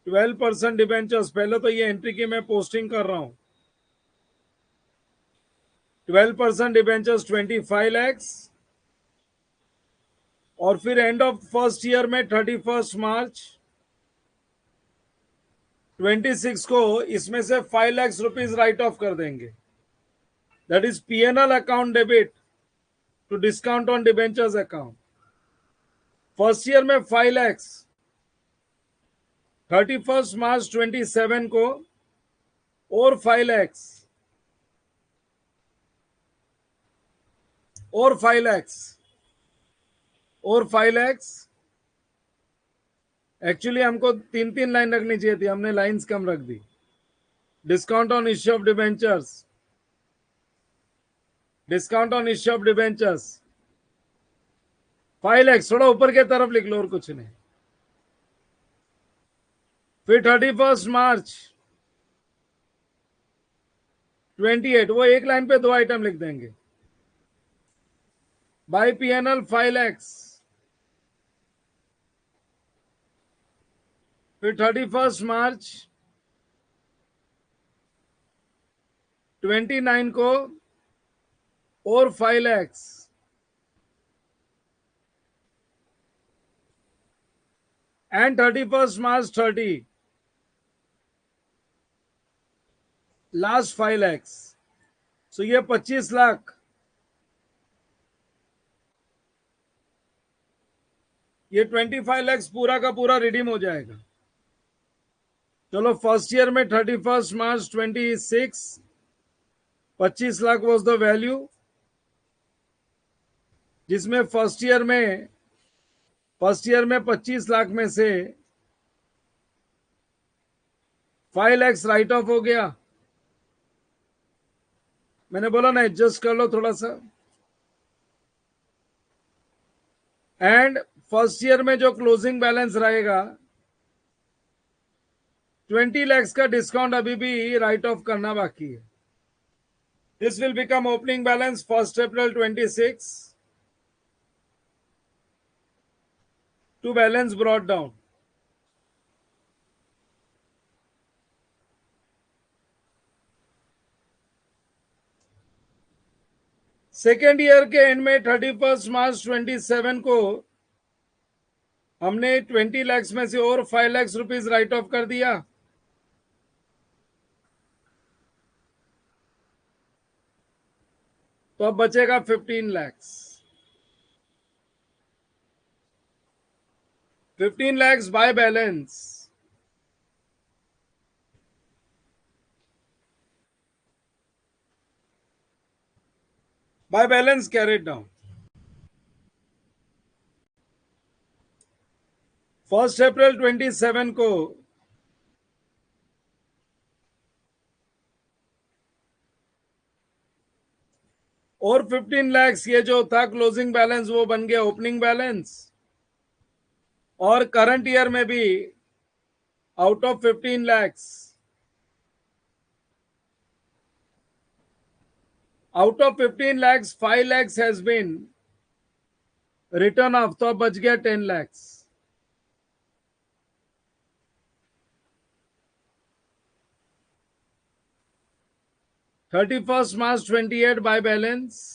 12% debentures. पहले तो ये एंट्री की मैं पोस्टिंग कर रहा हूं. 12% debentures 25 lakhs. और फिर एंड ऑफ फर्स्ट ईयर में 31 मार्च 26 को इसमें से 5 लाख रुपीज राइट ऑफ कर देंगे. That is PNL account debit to discount on debentures account. First year में 5 लाख, 31 मार्च 27 को और 5 लाख और 5 लाख और 5 लाख. एक्चुअली हमको 3 लाइन रखनी चाहिए थी, हमने लाइंस कम रख दी. Discount on issue of debentures, discount on issue of debentures 5 lakh थोड़ा ऊपर के तरफ लिख लो और कुछ नहीं। फिर 31 मार्च 28, वो एक लाइन पे 2 आइटम लिख देंगे। By PNL 5 lakh. फिर 31 मार्च 29 को और 5 lakh. And 31 March 30 last 5 lakh. So ये 25 लाख, ये 25 लाख पूरा का पूरा रिडीम हो जाएगा। चलो फर्स्ट ईयर में 31 March 26 25 lakh was the value, जिसमें फर्स्ट ईयर में 25 लाख में से 5 लाख राइट ऑफ हो गया। मैंने बोला ना एडजस्ट कर लो थोड़ा सा। एंड फर्स्ट ईयर में जो क्लोजिंग बैलेंस रहेगा 20 लाख का डिस्काउंट अभी भी राइट ऑफ करना बाकी है। This will become opening balance 1 April 26 to balance brought down. Second year के एंड में 31 मार्च 27 को हमने 20 लाख में से और 5 लाख रुपीज राइट ऑफ कर दिया। तो अब बचेगा 15 lakh. 15 lakh bye balance. By balance carried down. 1 अप्रैल 27 को और 15 लाख ये जो था क्लोजिंग बैलेंस वो बन गया ओपनिंग बैलेंस। और करंट ईयर में भी out of 15 lakh, out of 15 lakh 5 lakh has been written off, तो अब बच गया 10 lakh. March 31 28 by balance.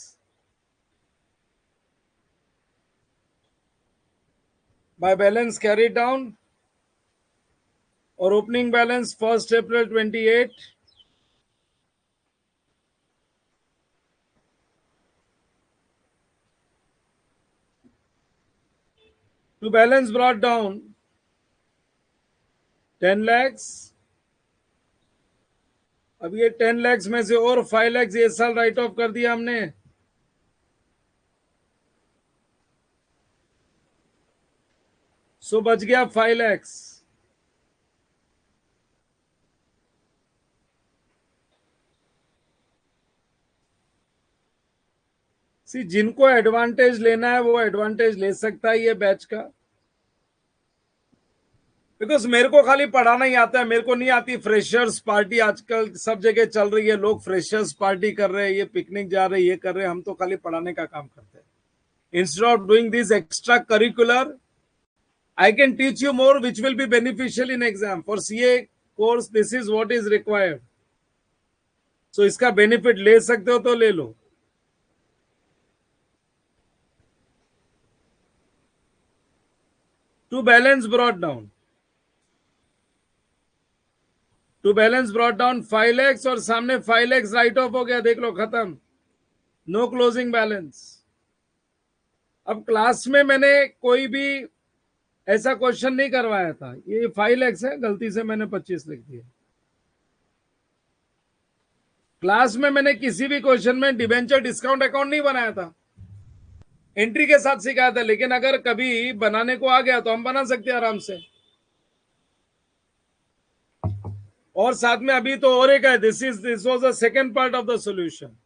By balance carry down और opening balance 1 April 28 to balance brought down 10 lakh. अब ये 10 लाख में से और 5 लाख ये साल राइट ऑफ कर दिया हमने। सो बच गया 5 लाख। सी जिनको एडवांटेज लेना है वो एडवांटेज ले सकता है ये बैच का, बिकॉज मेरे को खाली पढ़ाना ही आता है, मेरे को नहीं आती फ्रेशर्स पार्टी। आजकल सब जगह चल रही है, लोग फ्रेशर्स पार्टी कर रहे हैं, ये पिकनिक जा रहे हैं, ये कर रहे हैं। हम तो खाली पढ़ाने का काम करते हैं। Instead of doing this extra curricular I can teach you more which will be beneficial in exam. For CA course this is what is required. So इसका बेनिफिट ले सकते हो तो ले लो। To balance brought down, to balance brought down 5 lakh और सामने 5 लाख राइट ऑफ हो गया, देख लो खत्म, नो क्लोजिंग बैलेंस। अब क्लास में मैंने कोई भी ऐसा क्वेश्चन नहीं करवाया था। ये 5 लाख है, गलती से मैंने 25 लिख दिया। क्लास में मैंने किसी भी क्वेश्चन में डिबेंचर डिस्काउंट अकाउंट नहीं बनाया था, एंट्री के साथ सिखाया था। लेकिन अगर कभी बनाने को आ गया तो हम बना सकते हैं आराम से। और साथ में अभी तो और एक है, this was the second part of the solution.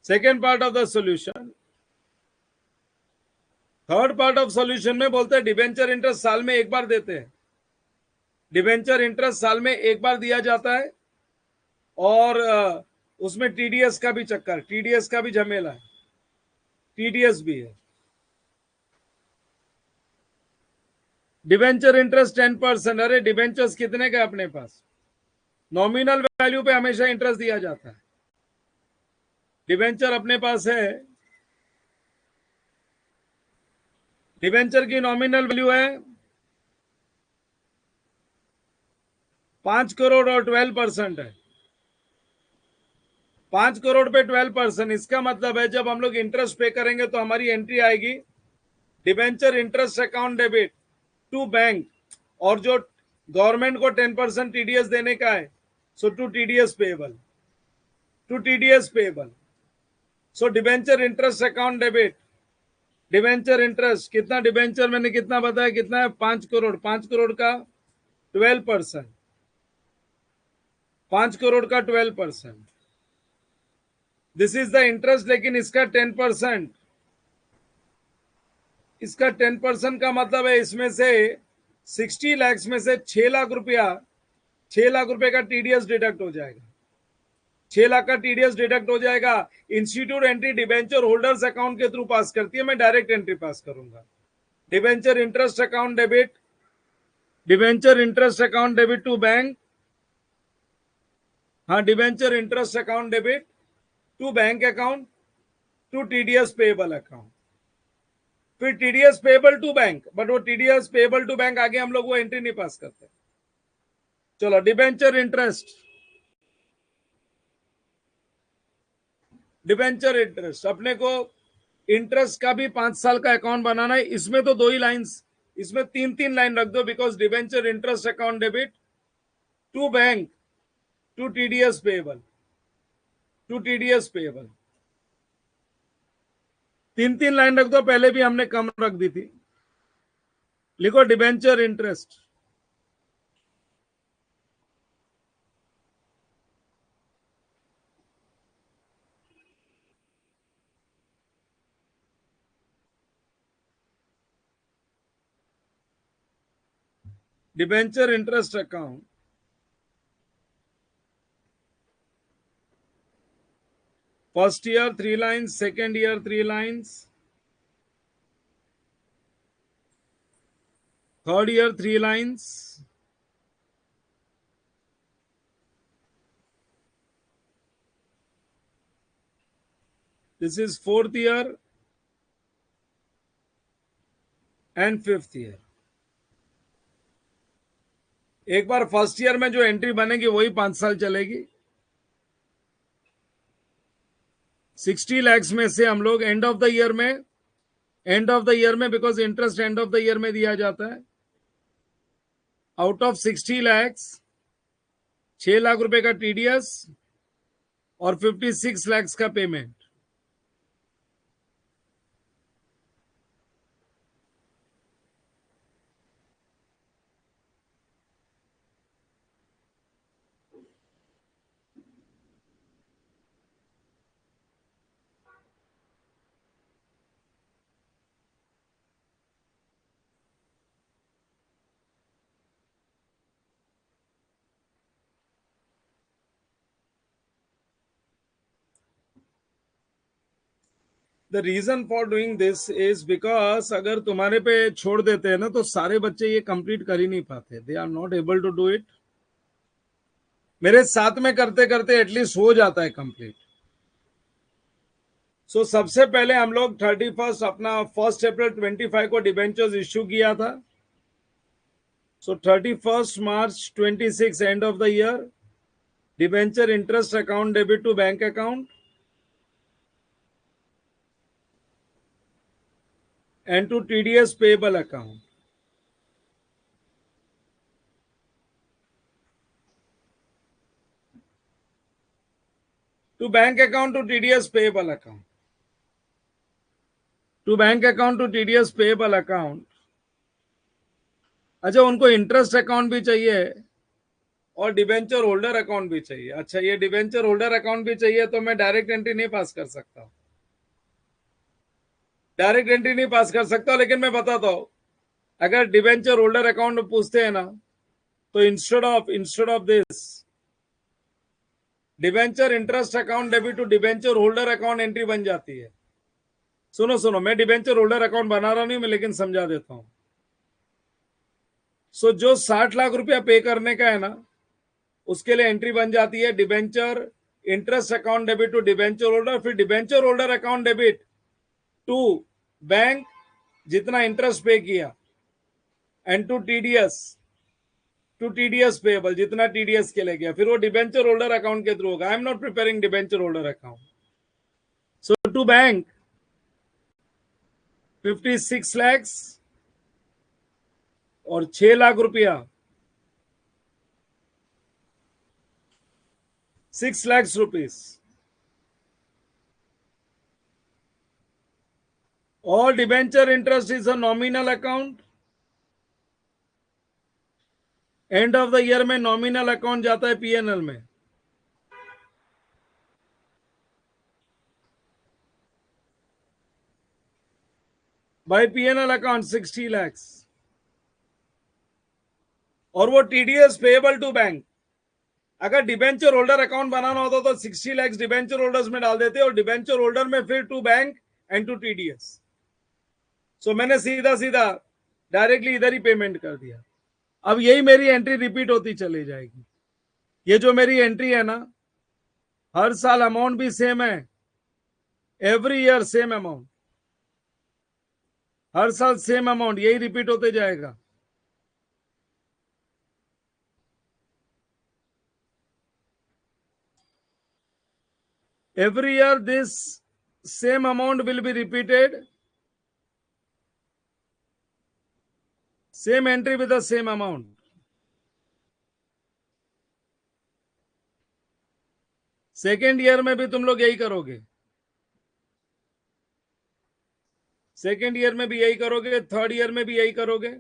Second part of the solution third part of solution में बोलते हैं डिबेंचर इंटरेस्ट साल में एक बार देते हैं, डिबेंचर इंटरेस्ट साल में एक बार दिया जाता है, और उसमें टीडीएस का भी चक्कर, टीडीएस का भी झमेला है, टीडीएस भी है। Debenture interest 10%। अरे डिबेंचर्स कितने का अपने पास? नॉमिनल वैल्यू पे हमेशा इंटरेस्ट दिया जाता है। डिबेंचर अपने पास है, डिबेंचर की नॉमिनल वैल्यू है 5 करोड़ और 12% है। 5 करोड़ पे 12%, इसका मतलब है जब हम लोग इंटरेस्ट पे करेंगे तो हमारी एंट्री आएगी debenture interest account debit to bank, और जो गवर्नमेंट को 10% टीडीएस देने का है, so to TDS payable, to TDS payable. So debenture interest account debit, debenture interest कितना, डिबेंचर मैंने कितना बताया, कितना है? 5 करोड़। 5 करोड़ का 12%, 5 करोड़ का 12%, दिस इज द इंटरेस्ट। लेकिन इसका 10%, इसका 10% का मतलब है इसमें से 60 लाख में से 6 लाख रुपया, 6 लाख रुपए का टीडीएस डिडक्ट हो जाएगा, 6 लाख का टीडीएस डिडक्ट हो जाएगा। Institute entry debenture holders account के थ्रू पास करती है, मैं डायरेक्ट एंट्री पास करूंगा। Debenture interest account debit, debenture interest account debit to bank, हाँ debenture interest account debit to bank account to TDS payable account, फिर TDS payable to bank, but वो टीडीएस पेएबल टू बैंक आगे हम लोग वो एंट्री नहीं पास करते। चलो डिबेंचर इंटरेस्ट, डिबेंचर इंटरेस्ट अपने को इंटरेस्ट का भी 5 साल का अकाउंट बनाना है। इसमें तो 2 ही लाइंस, इसमें 3-3 लाइन रख दो, because debenture interest account debit to bank to TDS payable, to TDS payable, 3-3 line रख दो, पहले भी हमने कम रख दी थी। लिखो debenture interest, debenture interest account, first year 3 lines, second year 3 lines, third year 3 lines, this is fourth year and fifth year. एक बार फर्स्ट ईयर में जो एंट्री बनेगी वही 5 साल चलेगी। 60 लाख में से हम लोग एंड ऑफ द ईयर में, एंड ऑफ द ईयर में, because interest and of the year में दिया जाता है, आउट ऑफ 60 लाख 6 लाख रुपए का टीडीएस और 56 लाख का payment. The reason for doing this is because अगर तुम्हारे पे छोड़ देते हैं ना तो सारे बच्चे ये कंप्लीट कर ही नहीं पाते, they are not able to do it. मेरे साथ में करते करते एटलीस्ट हो जाता है कंप्लीट। सो सबसे पहले हम लोग 31 अपना 1 अप्रैल 25 को डिबेंचर्स इश्यू किया था। So 31 March 26 end of the year, debenture interest account debit to bank account and to TDS payable account. To bank account to TDS payable account. To bank account to TDS payable account. अच्छा उनको इंटरेस्ट अकाउंट भी चाहिए और डिबेंचर होल्डर अकाउंट भी चाहिए। अच्छा ये डिबेंचर होल्डर अकाउंट भी चाहिए तो मैं डायरेक्ट एंट्री नहीं पास कर सकता। डायरेक्ट एंट्री नहीं पास कर सकता, लेकिन मैं बताता हूं, अगर डिबेंचर होल्डर अकाउंट में पूछते हैं ना, तो instead of this debenture interest account debit to debenture holder account entry बन जाती है। सुनो, मैं डिबेंचर होल्डर अकाउंट बना रहा नहीं, मैं लेकिन समझा देता हूं। सो जो 60 लाख रुपया पे करने का है ना, उसके लिए एंट्री बन जाती है debenture interest account debit to debenture holder, फिर debenture holder account debit to bank जितना इंटरेस्ट पे किया, एंड टू टीडीएस पेबल जितना टीडीएस के लिए गया, फिर वो डिबेंचर होल्डर अकाउंट के थ्रू होगा। I am not preparing debenture holder account. So to bank 56 lakhs और 6 लाख रुपया 6 lakhs rupees, all debenture interest is a nominal account। And of the year में नॉमिनल अकाउंट जाता है पीएनएल में। बाय पीएनएल अकाउंट 60 lakhs, और वो टीडीएस पेएबल टू बैंक। अगर डिबेंचर होल्डर अकाउंट बनाना होता तो 60 lakhs डिबेंचर होल्डर्स में डाल देते और डिबेंचर होल्डर में फिर to bank and to TDS. So मैंने सीधा डायरेक्टली इधर ही पेमेंट कर दिया। अब यही मेरी एंट्री रिपीट होती चली जाएगी। ये जो मेरी एंट्री है ना, हर साल अमाउंट भी सेम है, एवरी ईयर सेम अमाउंट, हर साल सेम अमाउंट, यही रिपीट होते जाएगा। Every year this same amount will be repeated, same entry with the same amount। Second year में भी तुम लोग यही करोगे, सेकेंड ईयर में भी यही करोगे, थर्ड ईयर में भी यही करोगे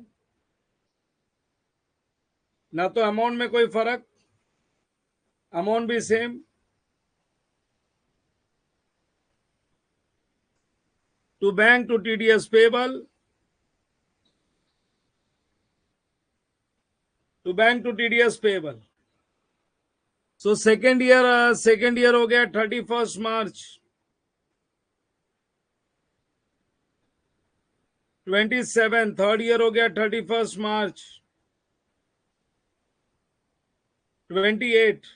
ना। तो अमाउंट में कोई फर्क, अमाउंट भी same. To bank to TDS payable, to bank to TDS payable. So second year हो गया 31 मार्च 27, थर्ड ईयर हो गया 31 मार्च 28,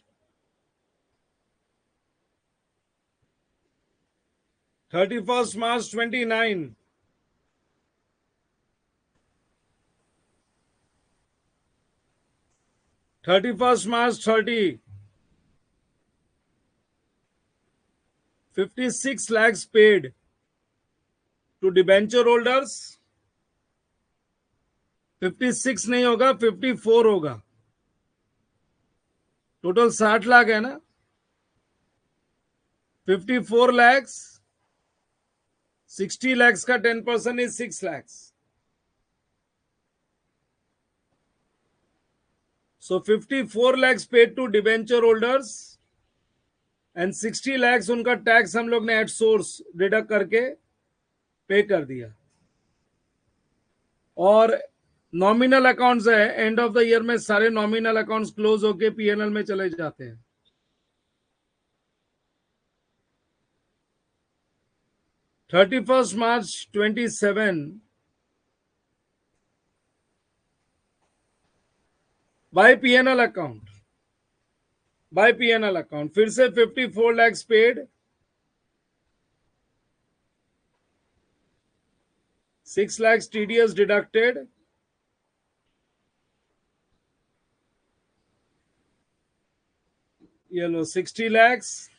31 March 29, 31 March 30, 56 lakhs paid to debenture holders। 56 नहीं होगा, 54 होगा। टोटल 60 लाख है ना, 54 lakhs, 60 lakhs का 10% is 6 lakhs। So 54 lakhs paid to debenture holders and 60 lakhs उनका टैक्स हम लोग ने एट सोर्स डिडक्ट करके पे कर दिया। और नॉमिनल अकाउंट्स है, एंड ऑफ द ईयर में सारे नॉमिनल अकाउंट्स क्लोज होके पीएनएल में चले जाते हैं। 31 March 27 by PNL account, by PNL account फिर से 54 lakhs paid, 6 lakhs TDS deducted, ये लो 60 lakhs,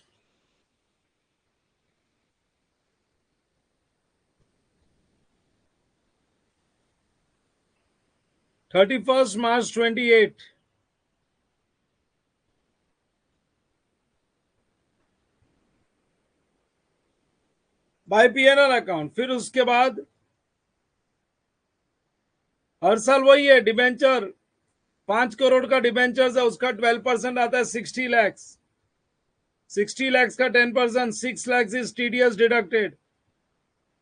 (31st March 28) बाय पीएनएल अकाउंट। फिर उसके बाद हर साल वही है, डिबेंचर 5 करोड़ का डिबेंचर है, उसका 12% आता है 60 lakhs, 60 lakhs का 10%, 6 lakhs is TDS deducted,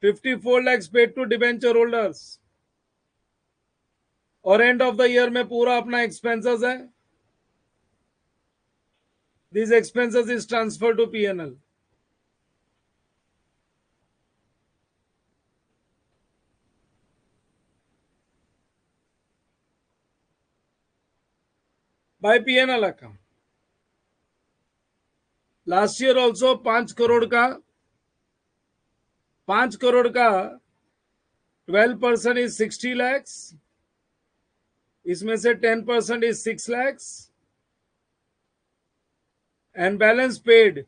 54 lakhs paid to debenture holders, और एंड ऑफ द ईयर में पूरा अपना एक्सपेंसेस है. This expenses is transfer to PNL. By PNL account. Last year also 5 crore का 12% इज 60 लैक्स. इसमें से 10% is 6 lakhs and balance paid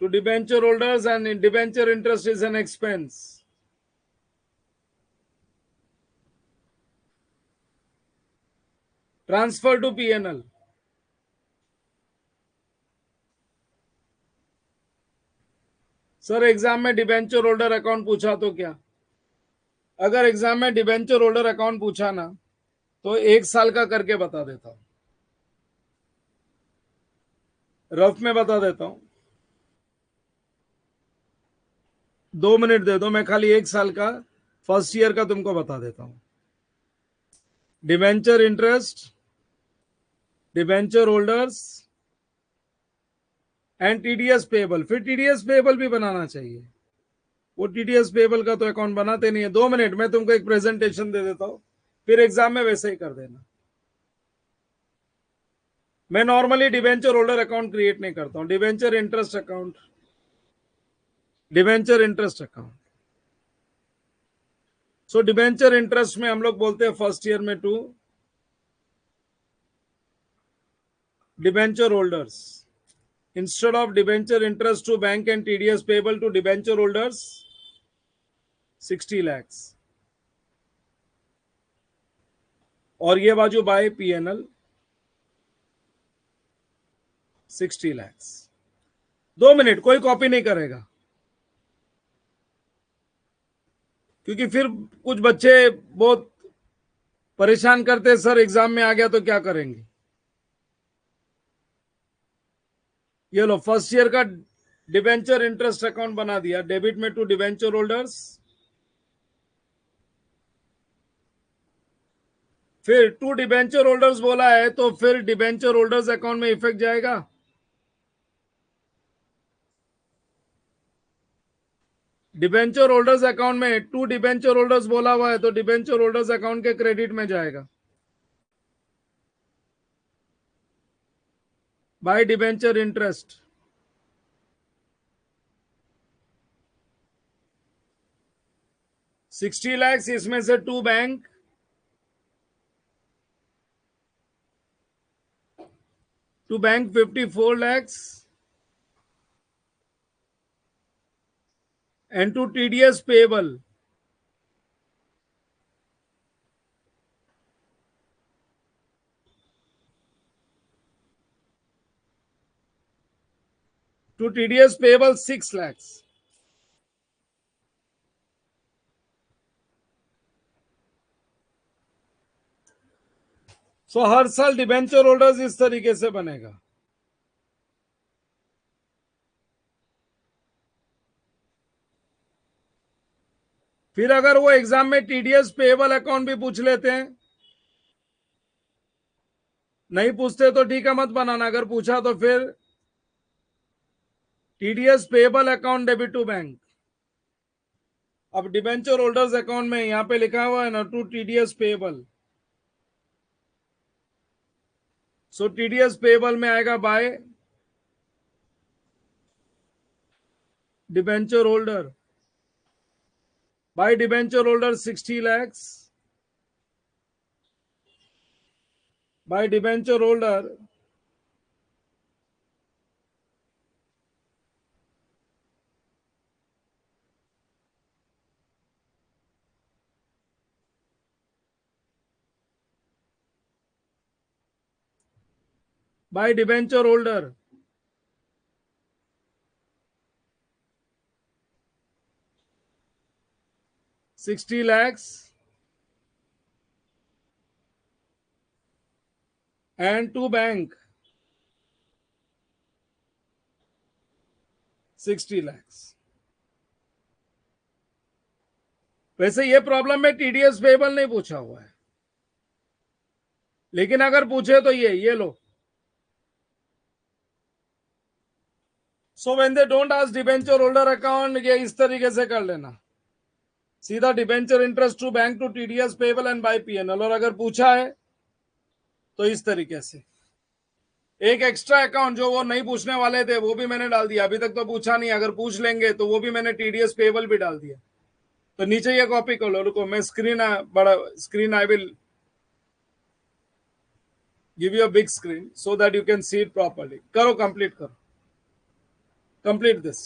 to debenture holders and debenture interest is an expense. Transfer to PNL. Sir exam में डिबेंचर होल्डर अकाउंट पूछा तो क्या? अगर एग्जाम में डिबेंचर होल्डर अकाउंट पूछा ना तो 1 साल का करके बता देता हूं, रफ में बता देता हूं. 2 मिनट दे दो, मैं खाली 1 साल का फर्स्ट ईयर का तुमको बता देता हूं. Debenture interest, debenture holders and TDS payable. फिर टीडीएस पेबल भी बनाना चाहिए. वो टीडीएस पेबल का तो अकाउंट बनाते नहीं है. 2 मिनट में तुमको एक प्रेजेंटेशन दे देता हूं, फिर एग्जाम में वैसे ही कर देना. मैं normally debenture holder account create नहीं करता हूं. Debenture interest account, debenture interest account. So debenture interest में हम लोग बोलते हैं फर्स्ट ईयर में to debenture holders. Instead of debenture interest to bank and TDS payable to debenture holders 60 lakhs. और ये बाजू बाय पीएनएल 60 लैक्स. 2 मिनट, कोई कॉपी नहीं करेगा, क्योंकि फिर कुछ बच्चे बहुत परेशान करते हैं, सर एग्जाम में आ गया तो क्या करेंगे. ये लो, फर्स्ट ईयर का डिबेंचर इंटरेस्ट अकाउंट बना दिया. डेबिट में टू डिबेंचर होल्डर्स. फिर टू डिबेंचर होल्डर्स बोला है तो फिर डिबेंचर होल्डर्स अकाउंट में इफेक्ट जाएगा. डिबेंचर होल्डर्स अकाउंट में टू डिबेंचर होल्डर्स बोला हुआ है तो डिबेंचर होल्डर्स अकाउंट के क्रेडिट में जाएगा. By debenture interest 60 lakhs. इसमें से to bank, to bank 54 lakhs and to TDS payable to TDS payable 6 lakhs. सो हर साल डिबेंचर होल्डर्स इस तरीके से बनेगा. फिर अगर वो एग्जाम में टीडीएस पेएबल अकाउंट भी पूछ लेते हैं, नहीं पूछते तो ठीक है, मत बनाना. अगर पूछा तो फिर TDS payable account debit to bank. अब डिबेंचर होल्डर्स अकाउंट में यहां पे लिखा हुआ है ना to TDS payable. So TDS payable में आएगा by debenture holder. By debenture holder 60 lakhs. By debenture holder by debenture holder 60 lakhs and to bank 60 lakhs. वैसे ये प्रॉब्लम में टीडीएस पेबल नहीं पूछा हुआ है, लेकिन अगर पूछे तो ये लो. So when they don't ask debenture holder account, ये इस तरीके से कर लेना, सीधा debenture interest to bank to TDS payable and by PNL. और अगर पूछा है तो इस तरीके से. एक एक्स्ट्रा अकाउंट जो वो नहीं पूछने वाले थे वो भी मैंने डाल दिया, अभी तक तो पूछा नहीं, अगर पूछ लेंगे तो वो भी मैंने टीडीएस पेबल भी डाल दिया. तो नीचे ये कॉपी कर लो. रुको, मैं screen I will give you a big screen so that you can see it properly. करो, कंप्लीट करो, complete this.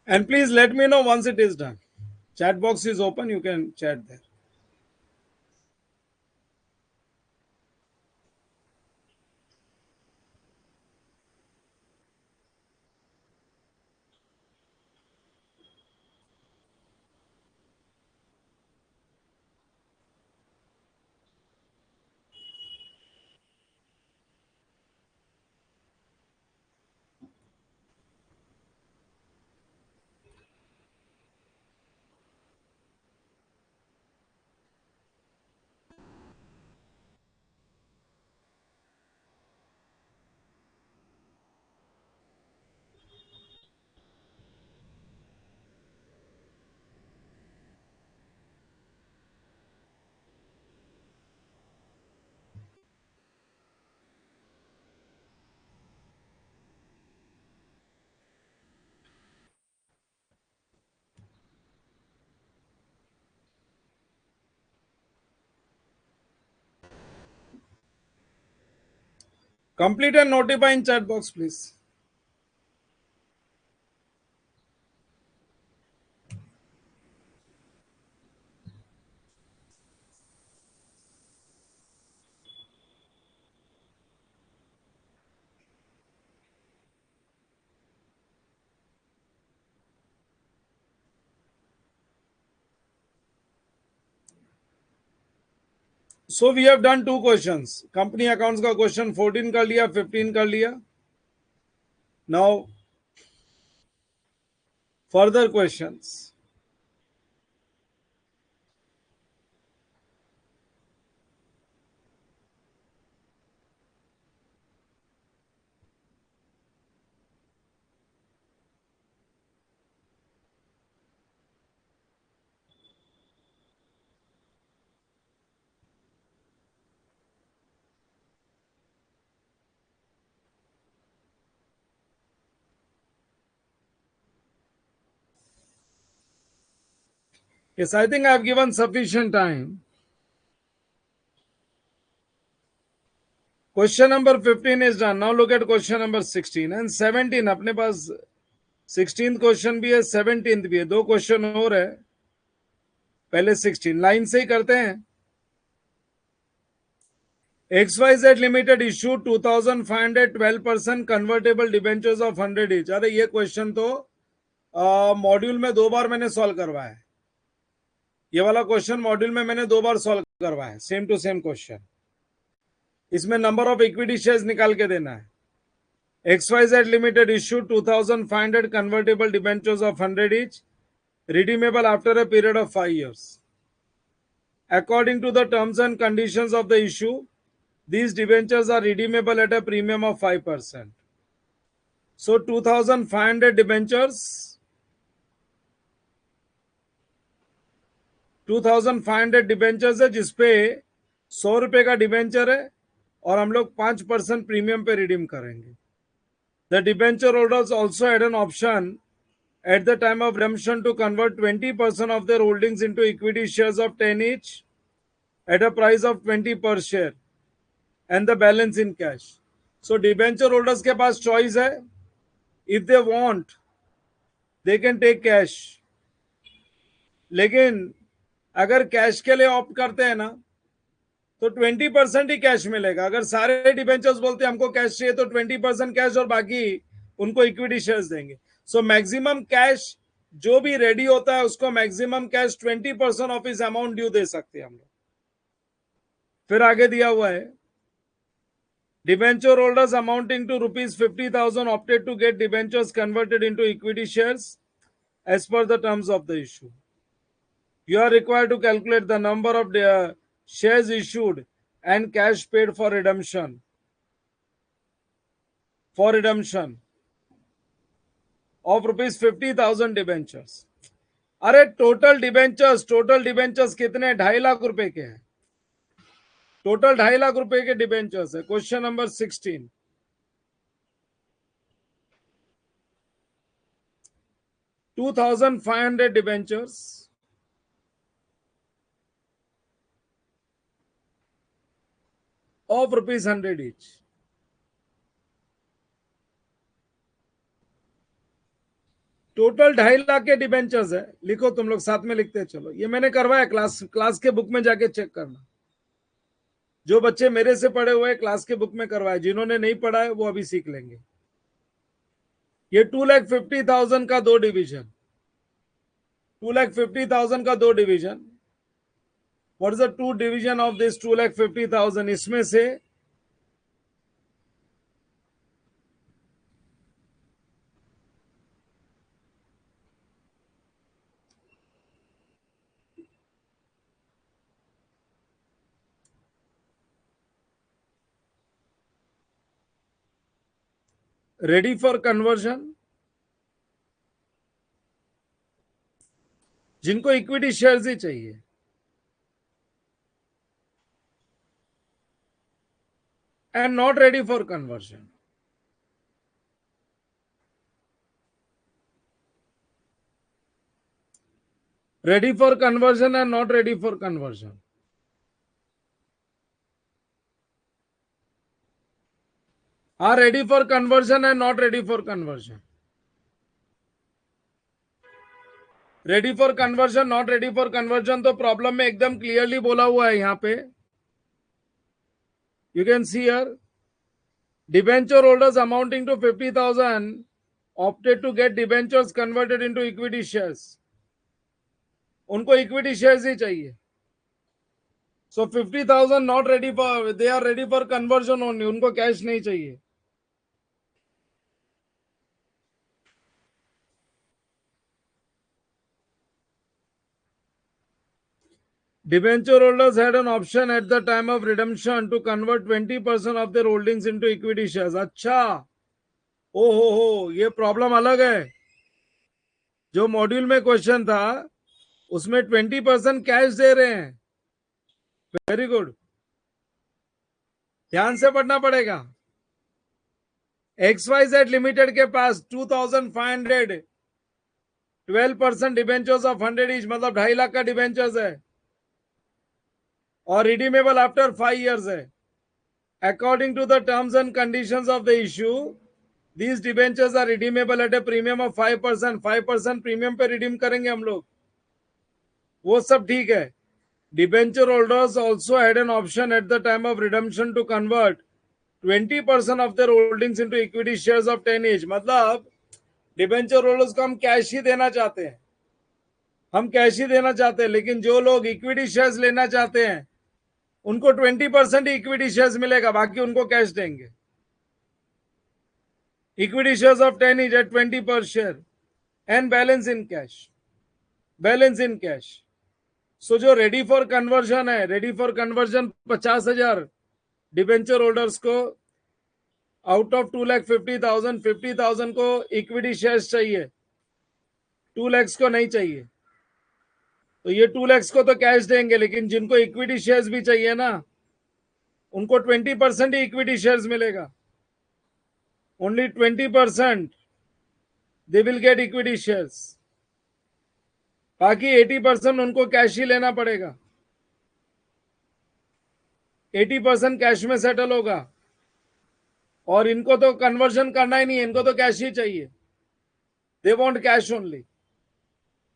And please let me know once it is done. Chat box is open, you can chat there. Complete and notify in chat box, please. So we have done two questions. Company accounts का question 14 कर लिया, 15 कर लिया. Now further questions. Yes, I think I have given sufficient time. Question number 15 is done. Now look at question number 16 and 17. अपने पास 16th क्वेश्चन भी है, 17th भी है, दो क्वेश्चन और है. पहले 16 लाइन से ही करते हैं. XYZ Limited issued 2,512% convertible debentures of 100 each. अरे ये क्वेश्चन तो मॉड्यूल में दो बार मैंने सॉल्व करवाया है. ये वाला क्वेश्चन मॉड्यूल में मैंने दो बार सॉल्व करवाया है, सेम टू सेम क्वेश्चन. इसमें नंबर ऑफ इक्विटी शेयर्स निकाल के देना है. XYZ Limited issued 2,500 convertible debentures of 100 each, redeemable after a period of 5 years. According to the terms and conditions of the issue, these debentures are redeemable at a premium of 5%. So 2500 debentures, 2500 debentures है जिसपे 100 रुपए का डिबेंचर है और हम लोग 5% प्रीमियम पे रिडीम करेंगे. The debenture holders also had an option at the time of redemption to convert 20% of their holdings into equity shares of 10 each at a price of 20 per share and the balance in cash. So debenture holders के पास choice है. If they want, they can take cash. लेकिन अगर कैश के लिए ऑप्ट करते हैं ना तो 20% ही कैश मिलेगा. अगर सारे डिबेंचर्स बोलते हैं हमको कैश चाहिए तो 20% कैश और बाकी उनको इक्विटी शेयर्स देंगे. सो मैक्सिमम कैश जो भी रेडी होता है उसको मैक्सिमम कैश 20% ऑफ इस अमाउंट ड्यू दे सकते हैं हम लोग. फिर आगे दिया हुआ है debenture holders amounting to ₹50,000 opted to get debentures converted into equity shares as per the terms of the issue. You are required to calculate the number of shares issued and cash paid for redemption. Of ₹50,000 debentures. अरे टोटल डिबेंचर्स कितने? 2.5 लाख रुपए के हैं. टोटल 2.5 लाख रुपए के डिबेंचर्स है. Question number 16. 2500 debentures of ₹100 each. Total 2.5 lakh के डिबेंचर्स है. लिखो तुम लोग साथ में लिखते चलो. ये मैंने करवाया क्लास के बुक में जाके चेक करना. जो बच्चे मेरे से पढ़े हुए क्लास के बुक में करवाए, जिन्होंने नहीं पढ़ा है वो अभी सीख लेंगे. ये 2,50,000 का दो डिवीजन. 2,50,000 का दो division. What is the two division of this 2,50,000? इसमें से रेडी फॉर कन्वर्जन, जिनको इक्विटी शेयर्स ही चाहिए, and not ready for conversion. Ready for conversion and not ready for conversion. Are ready for conversion and not ready for conversion. Ready for conversion, not ready for conversion तो प्रॉब्लम में एकदम क्लियरली बोला हुआ है यहां पे. You can see here, debenture holders amounting to 50,000 opted to get debentures converted into equity shares. उनको equity shares ही चाहिए. So 50,000 not ready for, they are ready for conversion only. उनको cash नहीं चाहिए. Debenture holders had an option at the time of redemption to convert 20% of their holdings into equity shares. अच्छा, ओ हो, ये प्रॉब्लम अलग है. जो मॉड्यूल में क्वेश्चन था उसमें 20% कैश दे रहे हैं. वेरी गुड, ध्यान से पढ़ना पड़ेगा. XYZ लिमिटेड के पास 2,500 12% डिबेंचर्स ऑफ 100 ईच, मतलब 2.5 लाख का डिबेंचर्स है और रिडीमेबल आफ्टर 5 years है. According to the terms and conditions of the issue, these debentures are redeemable at a premium of 5%. 5% premium पे रिडीम करेंगे हम लोग. वो सब ठीक है. Debenture holders also had an option at the time of redemption to convert 20% of their holdings into equity shares of 10 each. मतलब डिबेंचर होल्डर्स को हम कैश ही देना चाहते हैं. लेकिन जो लोग इक्विटी शेयर्स लेना चाहते हैं उनको 20% ही इक्विटी शेयर्स मिलेगा, बाकी उनको कैश देंगे. Equity shares of 10 each at 20 per share and balance in cash. सो जो रेडी फॉर कन्वर्जन है, ready for conversion 50,000 debenture holders को आउट ऑफ 2,50,000 50,000 को इक्विटी शेयर्स चाहिए, 2 लाख को नहीं चाहिए। तो ये 2 लाख को तो कैश देंगे, लेकिन जिनको इक्विटी शेयर्स भी चाहिए ना, उनको 20% ही इक्विटी शेयर्स मिलेगा। Only 20% they will get equity shares, बाकी 80% उनको कैश ही लेना पड़ेगा। 80% कैश में सेटल होगा, और इनको तो कन्वर्जन करना ही नहीं है, इनको तो कैश ही चाहिए। They want cash only.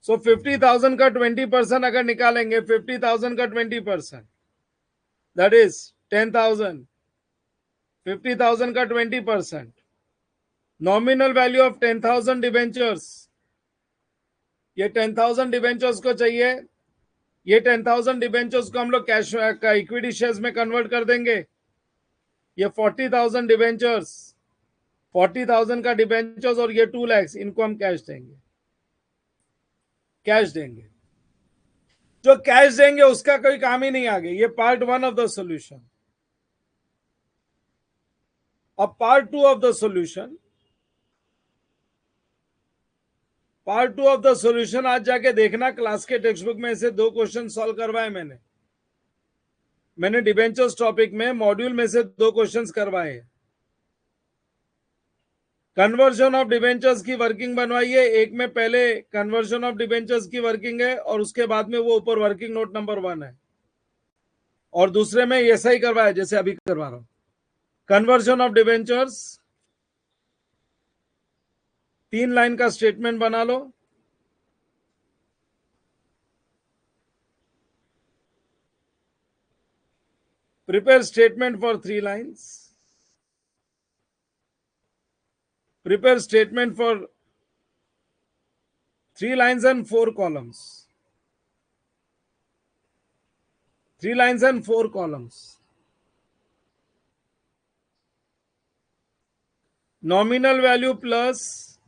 So 50,000 का 20% अगर निकालेंगे, 50,000 का 20%, दैट इज 10,000। 50,000 का 20%, नॉमिनल वैल्यू ऑफ 10,000 डिवेंचर्स। ये 10,000 डिवेंचर्स को चाहिए, ये 10,000 डिवेंचर्स को हम लोग कैश का इक्विटी शेयर्स में कन्वर्ट कर देंगे। ये 40,000 डिवेंचर्स, 40,000 का डिवेंचर्स और ये 2 लाख, इनको हम कैश देंगे। कैश देंगे, जो कैश देंगे उसका कोई काम ही नहीं आगे। ये पार्ट 1 ऑफ द सॉल्यूशन। अब part 2 of the solution, part 2 of the solution आज जाके देखना, क्लास के टेक्स्ट बुक में से 2 क्वेश्चन सॉल्व करवाए मैंने डिबेंचर्स टॉपिक में मॉड्यूल में से 2 क्वेश्चंस करवाए। कन्वर्जन ऑफ डिबेंचर्स की वर्किंग बनवाई है, एक में पहले कन्वर्जन ऑफ डिबेंचर्स की वर्किंग है और उसके बाद में वो ऊपर वर्किंग नोट नंबर 1 है, और दूसरे में ऐसा ही करवाया जैसे अभी करवा रहा हूं। कन्वर्जन ऑफ डिबेंचर्स, 3 लाइन का स्टेटमेंट बना लो। Prepare statement for 3 lines. Prepare statement for 3 lines and 4 columns. 3 lines and 4 columns. Nominal value plus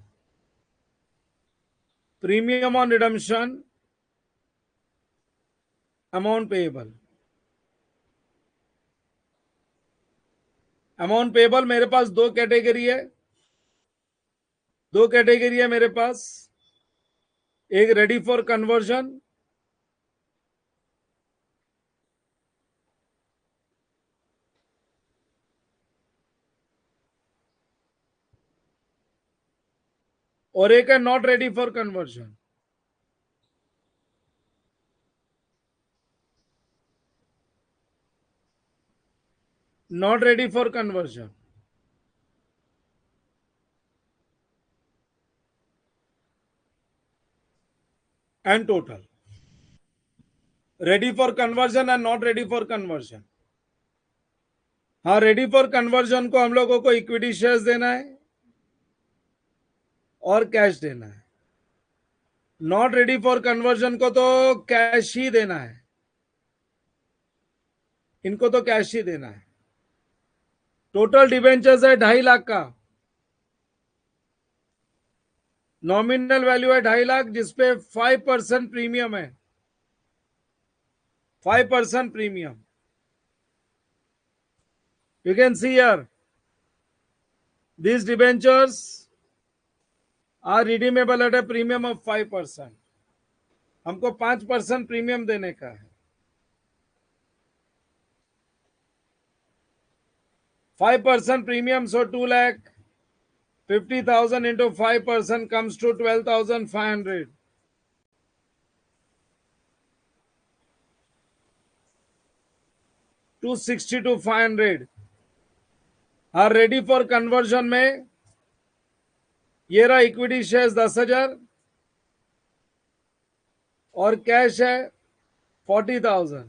premium on redemption, amount payable. Amount payable मेरे पास 2 कैटेगरी है, 2 कैटेगरी है मेरे पास। एक रेडी फॉर कन्वर्जन, और एक है not ready for conversion. Not ready for conversion and total. Ready for conversion and not ready for conversion. हाँ, रेडी फॉर कन्वर्जन को हम लोगों को इक्विटी शेयर्स देना है और कैश देना है। नॉट रेडी फॉर कन्वर्जन को तो कैश ही देना है, इनको तो कैश ही देना है। टोटल डिबेंचर्स है 2.5 लाख का, नॉमिनल वैल्यू है 2.5 लाख, जिसपे 5% प्रीमियम है, 5% premium. You can see here, these debentures are redeemable at a premium of 5%. हमको 5% प्रीमियम देने का है। 5% premium, so 2,50,000 into 5% comes to 12,500. 260 to 500 are ready for conversion में। ये रहा इक्विटी शेयर्स 10,000 और कैश है 40,000।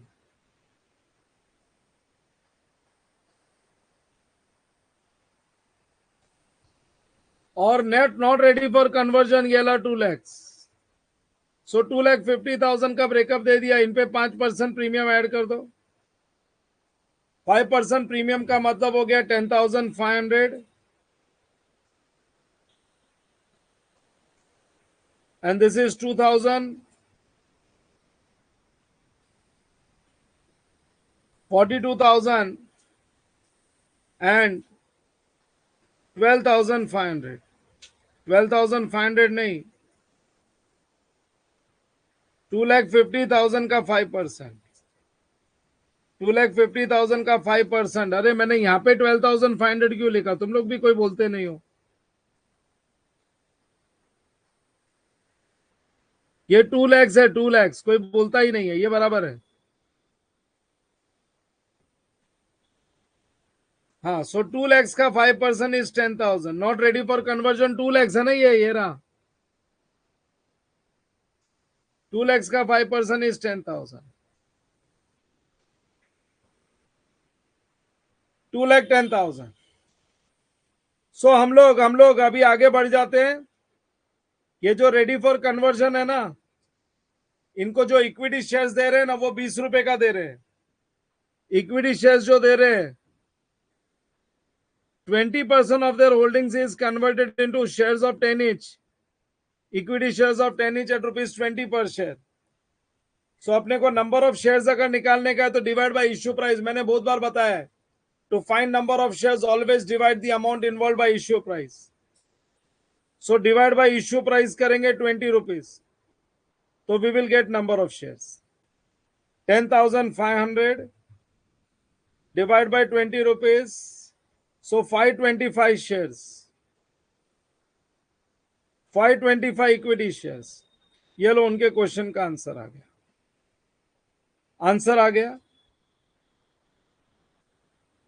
और net not ready for conversion ये ला 2 लाख। सो 2,50,000 का ब्रेकअप दे दिया, इन पे 5% प्रीमियम ऐड कर दो। 5% प्रीमियम का मतलब हो गया 10,500, and this is 2,000, 42,000 एंड 12,500, 12,500 नहीं, 2,50,000 का 5%, 2,50,000 का 5%। अरे मैंने यहाँ पे 12,500 क्यों लिखा, तुम लोग भी कोई बोलते नहीं हो। ये 2 लाख है, 2 लाख, कोई बोलता ही नहीं है, ये बराबर है। हाँ, सो 2 lakhs का 5% is 10,000, not ready for conversion 2 lakhs है ना, ये रहा। 2 lakhs का 5% इज 10,000, 2,10,000। सो हम लोग अभी आगे बढ़ जाते हैं। ये जो रेडी फॉर कन्वर्जन है ना, इनको जो इक्विटी शेयर्स दे रहे हैं ना, वो 20 रुपए का दे रहे हैं। इक्विटी शेयर्स जो दे रहे हैं, 20% of their holdings is converted into shares of 10 each, equity shares of 10 each at ₹20 per share. सो अपने को नंबर ऑफ शेयर्स अगर निकालने का है तो डिवाइड बाय इश्यू प्राइस। मैंने बहुत बार बताया है, to find number of shares always divide the amount involve by issue price. So divide by issue price करेंगे 20 रुपीज, तो we will get number of shares. 10,500 divide by 20 rupees, so 525 shares, 525 equity shares. ये लो, उनके क्वेश्चन का आंसर आ गया, आंसर आ गया।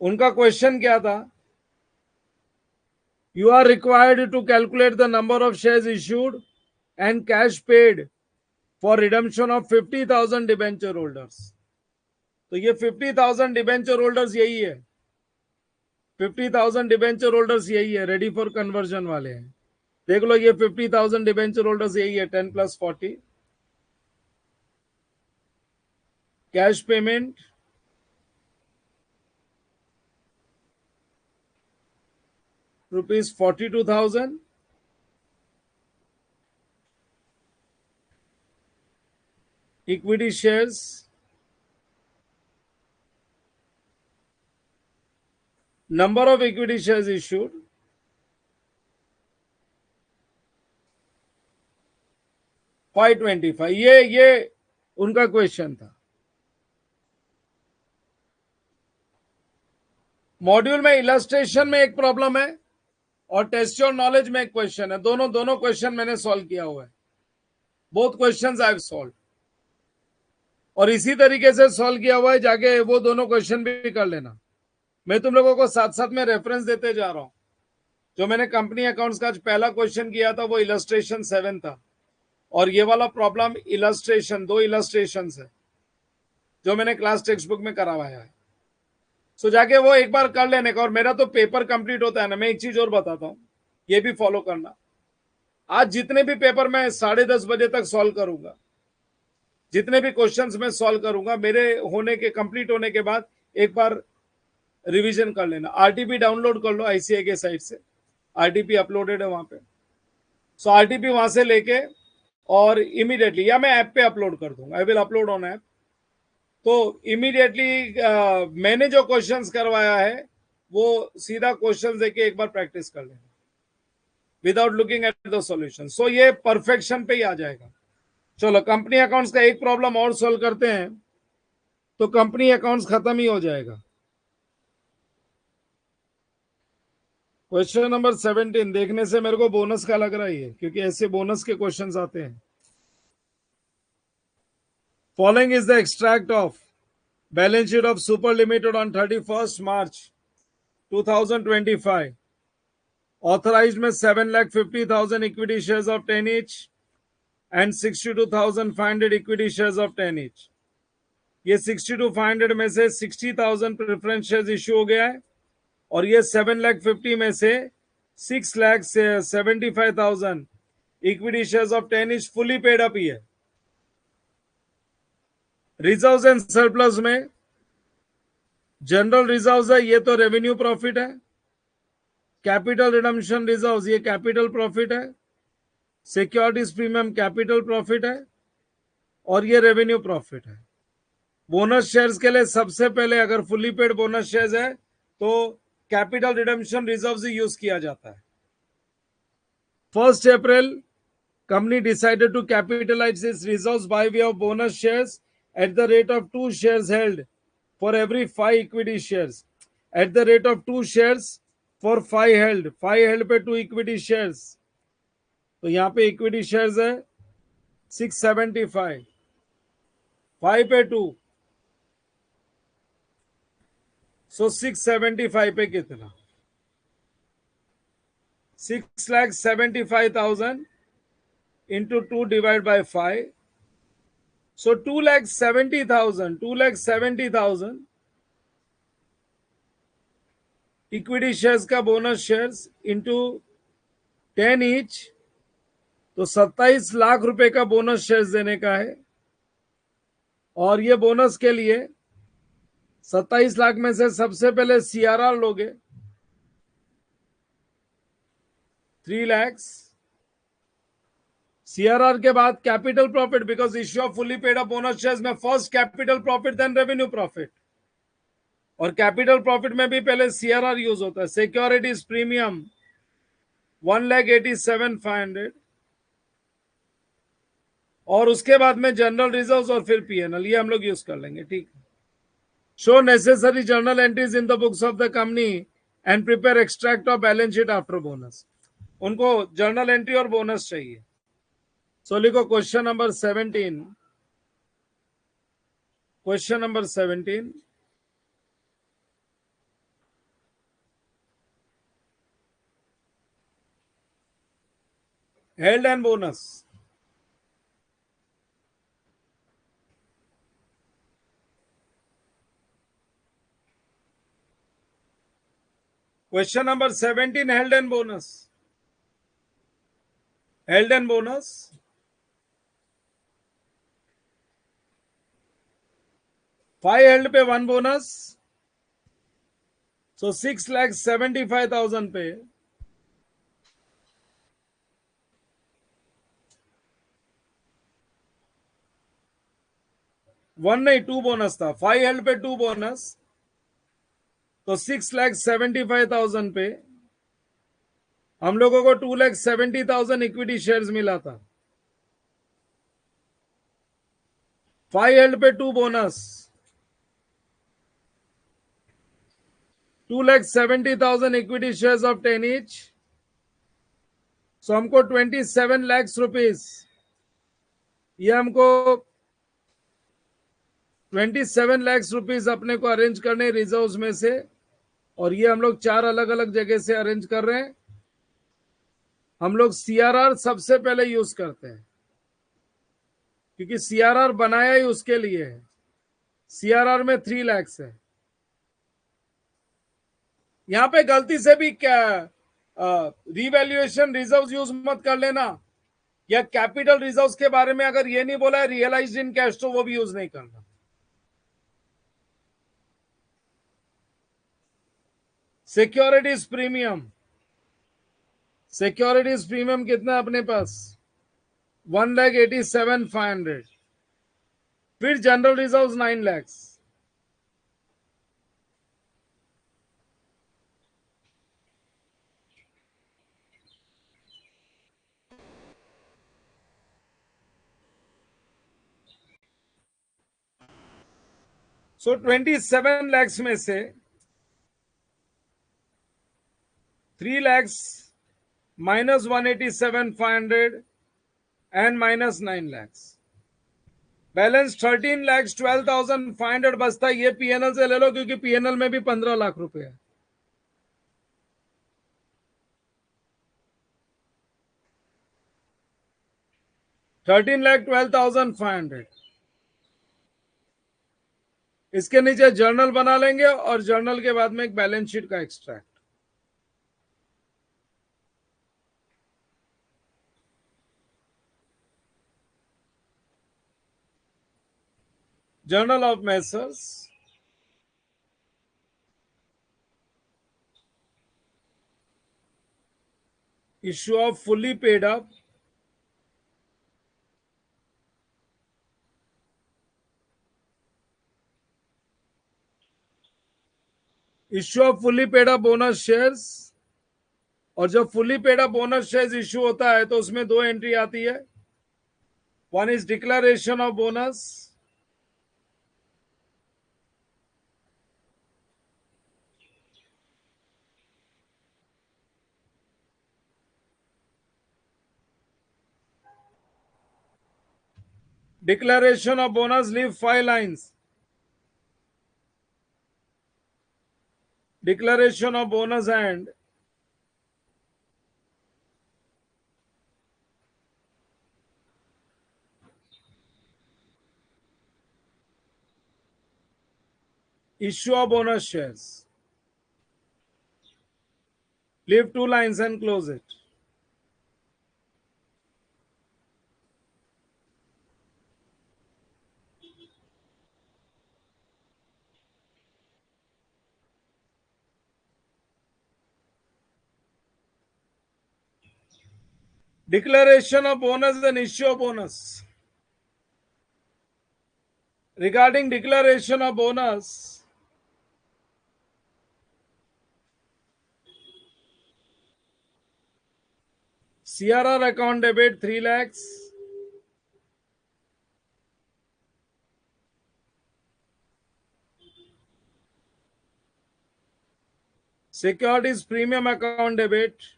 उनका क्वेश्चन क्या था, you are required to calculate the number of shares issued and cash paid for redemption of 50,000 debenture holders. तो ये 50,000 डिबेंचर होल्डर्स यही है, 50,000 डिबेंचर होल्डर्स यही है, रेडी फॉर कन्वर्जन वाले हैं। देख लो, ये 50,000 डिबेंचर होल्डर्स यही है, 10 + 40 cash payment, ₹42,000, equity shares, number of equity shares issued, 525। ये उनका क्वेश्चन था। मॉड्यूल में इलस्ट्रेशन में एक प्रॉब्लम है और टेस्ट योर नॉलेज में एक क्वेश्चन है। दोनों क्वेश्चन मैंने सॉल्व किया हुआ है, both questions I have solve, और इसी तरीके से सॉल्व किया हुआ है, जाके वो दोनों क्वेश्चन भी कर लेना। मैं तुम लोगों को साथ साथ में रेफरेंस देते जा रहा हूं। जो मैंने कंपनी अकाउंट्स का आज पहला क्वेश्चन किया था वो इलस्ट्रेशन 7 था, और ये वाला प्रॉब्लम इलस्ट्रेशन, 2 इलस्ट्रेशन है जो मैंने क्लास टेक्स्ट बुक में करवाया है। सो जाके वो एक बार कर लेने का, और मेरा तो पेपर कंप्लीट होता है ना। मैं एक चीज और बताता हूँ, ये भी फॉलो करना। आज जितने भी पेपर मैं 10:30 बजे तक सॉल्व करूंगा, जितने भी क्वेश्चंस मैं सॉल्व करूंगा, मेरे होने के कंप्लीट होने के बाद एक बार रिवीजन कर लेना। आरटीपी डाउनलोड कर लो आईसीआई के साइट से, आरटीपी अपलोडेड है वहां पे। सो आरटीपी वहां से लेके और इमीडिएटली, या मैं ऐप पे अपलोड कर दूंगा, I will upload on app. तो इमीडिएटली मैंने जो क्वेश्चंस करवाया है वो सीधा क्वेश्चंस देके एक बार प्रैक्टिस कर लेना without looking at the solution. So ये परफेक्शन पे ही आ जाएगा। चलो, कंपनी अकाउंट्स का एक प्रॉब्लम और सॉल्व करते हैं, तो कंपनी अकाउंट्स खत्म ही हो जाएगा। क्वेश्चन नंबर 17 देखने से मेरे को बोनस का लग रहा है, क्योंकि ऐसे बोनस के क्वेश्चंस आते हैं। Following is the extract of balance sheet of super limited on 31 March 2025। Authorised में 7,50,000 equity shares of 10 each and 62,500 equity shares of 10 each। ये 62,500 में से 60,000 प्रेफरेंस शेयर्स इश्यू हो गया है, और ये 7,50,000 में से 6,75,000 equity shares of 10 each fully paid up ही है। रिजर्व्स एंड सरप्लस में जनरल रिजर्व्स है, ये तो रेवेन्यू प्रॉफिट है। कैपिटल रिडम्पशन रिजर्व्स, ये कैपिटल प्रॉफिट है। सिक्योरिटीज प्रीमियम कैपिटल प्रॉफिट है, और ये रेवेन्यू प्रॉफिट है। बोनस शेयर्स के लिए सबसे पहले, अगर फुली पेड बोनस शेयर्स है तो कैपिटल रिडेम्पशन रिजर्व यूज किया जाता है। 1 April company decided to capitalize its reserves by way of bonus shares at the rate of 2 shares held for every 5 equity shares, at the rate of 2 shares for 5 held, 5 held पे 2 equity shares, तो यहाँ पे इक्विटी शेयर्स है 675, 5 पे 2, सो 675 पे कितना, 6,75,000 into 2 divided by 5, so 2,70,000 equity shares का बोनस शेयर्स इंटू 10 ईच, तो 27 लाख रुपए का बोनस शेयर्स देने का है। और ये बोनस के लिए 27 लाख में से सबसे पहले सीआरआर लोगे 3 लाख, सीआरआर के बाद capital profit, because issue of fully paid up bonus shares में first capital profit then revenue profit, और कैपिटल प्रॉफिट में भी पहले सीआरआर यूज होता है। सिक्योरिटीज प्रीमियम 1,87,500, और उसके बाद में जनरल रिजर्व्स और फिर पीएनएल, ये हम लोग यूज कर लेंगे, ठीक है। Show necessary journal entries in the books of the company and prepare extract of balance sheet after bonus, उनको जर्नल एंट्री और बोनस चाहिए। सो लिखो question number 17, question number 17, held and bonus. Question number 17, held and bonus. Held and bonus. 5 held पे 1 bonus. So 6,75,000 पे 1 नहीं 2 बोनस था, 5 held पे 2 बोनस, तो 6,75,000 पे हम लोगों को 2,70,000 इक्विटी शेयर्स मिला था। 5 held पे 2 bonus, 2,70,000 equity shares of 10 each, so हमको 27 लाख रुपीस, ये हमको 27 लाख रुपीस अपने को अरेंज करने रिजर्व्स में से, और ये हम लोग 4 अलग अलग जगह से अरेंज कर रहे हैं। हम लोग सीआरआर सबसे पहले यूज करते हैं, क्योंकि सीआरआर बनाया ही उसके लिए है। सीआरआर में 3 लाख है। यहां पे गलती से भी क्या रिवैल्यूएशन रिजर्व्स यूज मत कर लेना, या कैपिटल रिजर्व्स के बारे में अगर ये नहीं बोला है रियलाइज्ड इन कैश, तो वो भी यूज नहीं करना। सिक्योरिटीज प्रीमियम, सिक्योरिटीज प्रीमियम कितना अपने पास 1,87,500, फिर जनरल रिजर्व्स 9 लाख, सो 27 लाख में से 3 lakh minus 187,500 and minus 9 lakh, balance 13,12,500 बचता है। ये पीएनएल से ले लो, क्योंकि पीएनएल में भी 15 लाख रुपए है। $13,12,500, इसके नीचे जर्नल बना लेंगे, और जर्नल के बाद में एक बैलेंस शीट का extract. Journal of messrs issue of fully paid up issue off fully paid up bonus shares, और जब fully paid up bonus shares issue होता है तो उसमें दो एंट्री आती है. One is declaration of bonus, declaration of bonus, leave 5 lines. Declaration of bonus and issue of bonus shares. Leave 2 lines and close it. Declaration of bonus and issue of bonus. Regarding declaration of bonus, CRR account debit 3 lakhs. Securities premium account debit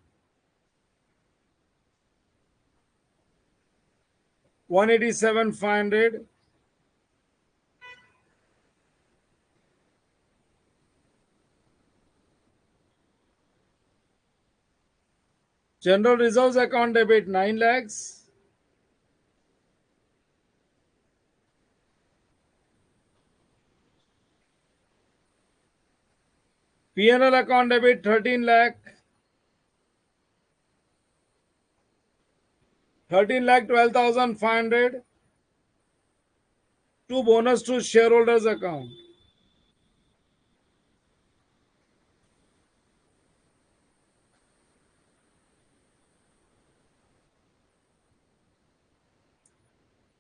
187,500. General reserves account debit 9 lakhs. P&L account debit 13 lakh. 13 lakh 12,500 to bonus to shareholders account.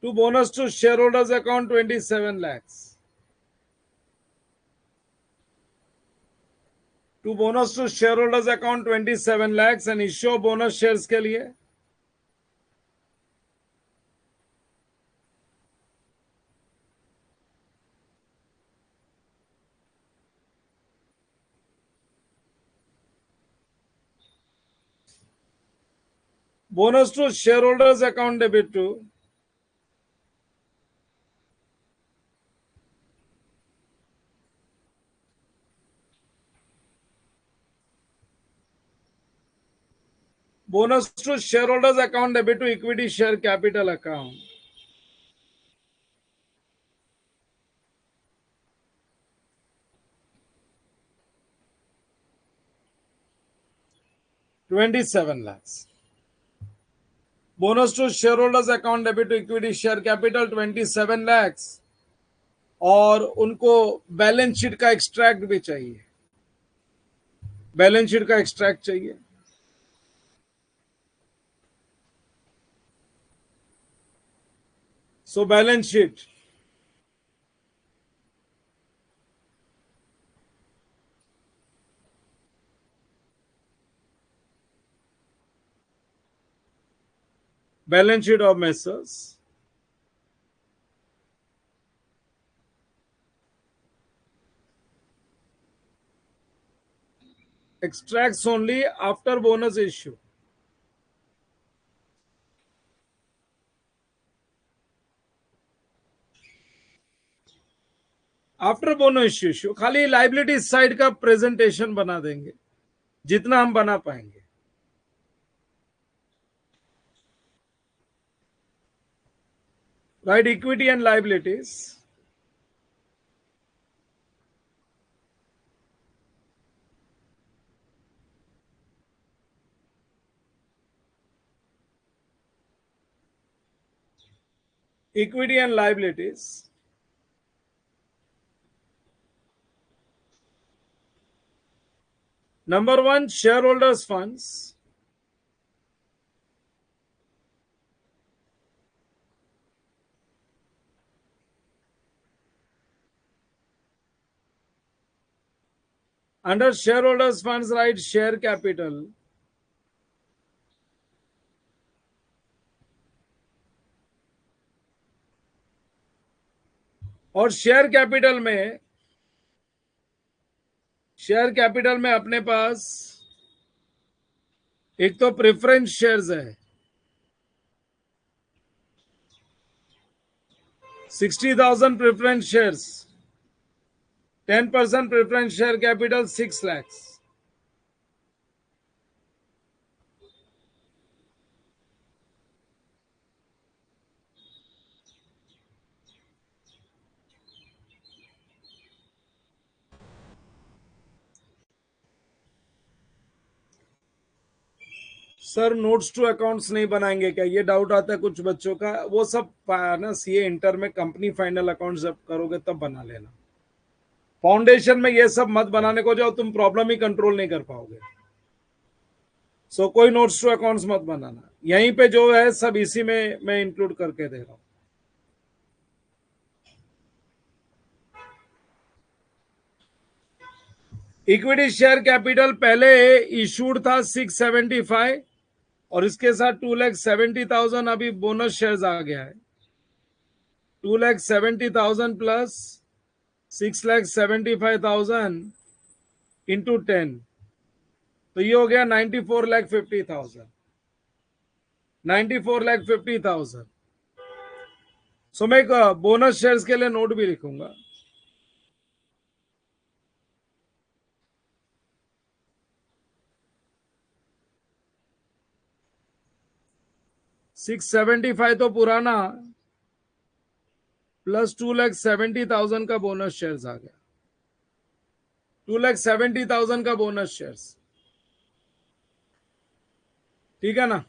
To bonus to shareholders account 27 lakhs. To bonus to shareholders account 27 lakhs and issue bonus shares के लिए bonus to shareholders account debit to bonus to shareholders account debit to equity share capital account. ₹27 lakhs. Bonus to shareholders account debit to equity share capital 27 lakhs. और उनको बैलेंस शीट का एक्सट्रैक्ट भी चाहिए. बैलेंस शीट का एक्सट्रैक्ट चाहिए. So balance sheet. Balance sheet of Messrs. Extracts only after bonus issue. After bonus issue खाली लाइबिलिटी साइड का प्रेजेंटेशन बना देंगे जितना हम बना पाएंगे. Right, equity and liabilities. Equity and liabilities. Number one, shareholders funds. Under shareholders funds, write share capital. और शेयर कैपिटल में अपने पास एक तो प्रेफरेंस शेयर्स है 60,000 preference shares, 10% preference share capital 6 lakhs. Sir notes to accounts नहीं बनाएंगे क्या, ये डाउट आता है कुछ बच्चों का। वो सब ना सीए इंटर में कंपनी फाइनल अकाउंट जब करोगे तब बना लेना। फाउंडेशन में ये सब मत बनाने को जाओ, तुम प्रॉब्लम ही कंट्रोल नहीं कर पाओगे। सो कोई नोट्स टू अकाउंट्स मत बनाना, यहीं पे जो है सब इसी में मैं इंक्लूड करके दे रहा हूं। इक्विटी शेयर कैपिटल पहले इशूड था 675 और इसके साथ 2,70,000 अभी बोनस शेयर्स आ गया है। 2,70,000 प्लस 6,75,000 इंटू 10, तो ये हो गया 94,50,000। 94,50,000। सो मैं एक बोनस शेयर्स के लिए नोट भी लिखूंगा। $675 तो पुराना प्लस 2,70,000 का बोनस शेयर्स आ गया। 2,70,000 का बोनस शेयर्स, ठीक है ना।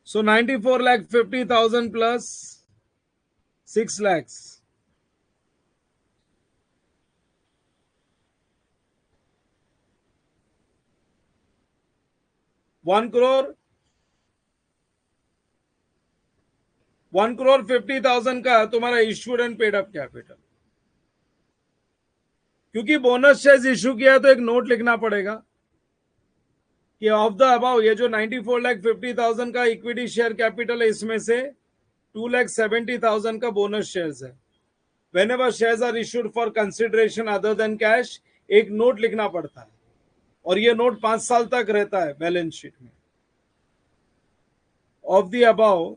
सो 94,50,000 प्लस 6 lakhs, 1,50,000 का तुम्हारा issued and paid up capital. क्योंकि बोनस शेयर्स इश्यू किया तो एक नोट लिखना पड़ेगा कि ऑफ द अबाउ ये जो 94,50,000 का इक्विटी शेयर कैपिटल है, इसमें से 2,70,000 का बोनस शेयर्स है। Whenever shares are issued for consideration other than cash, एक नोट लिखना पड़ता है और ये नोट 5 साल तक रहता है बैलेंस शीट में। Of the above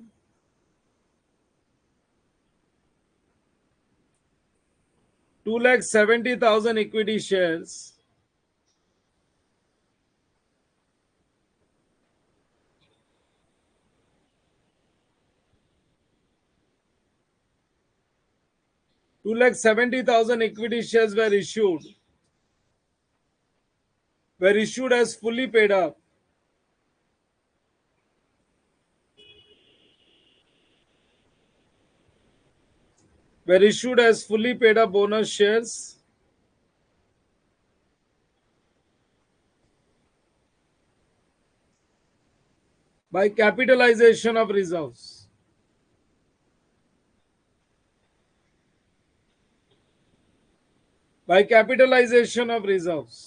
2,70,000 equity shares, equity shares were issued as fully paid up. Were issued as fully paid up bonus shares by capitalization of reserves. By capitalization of reserves.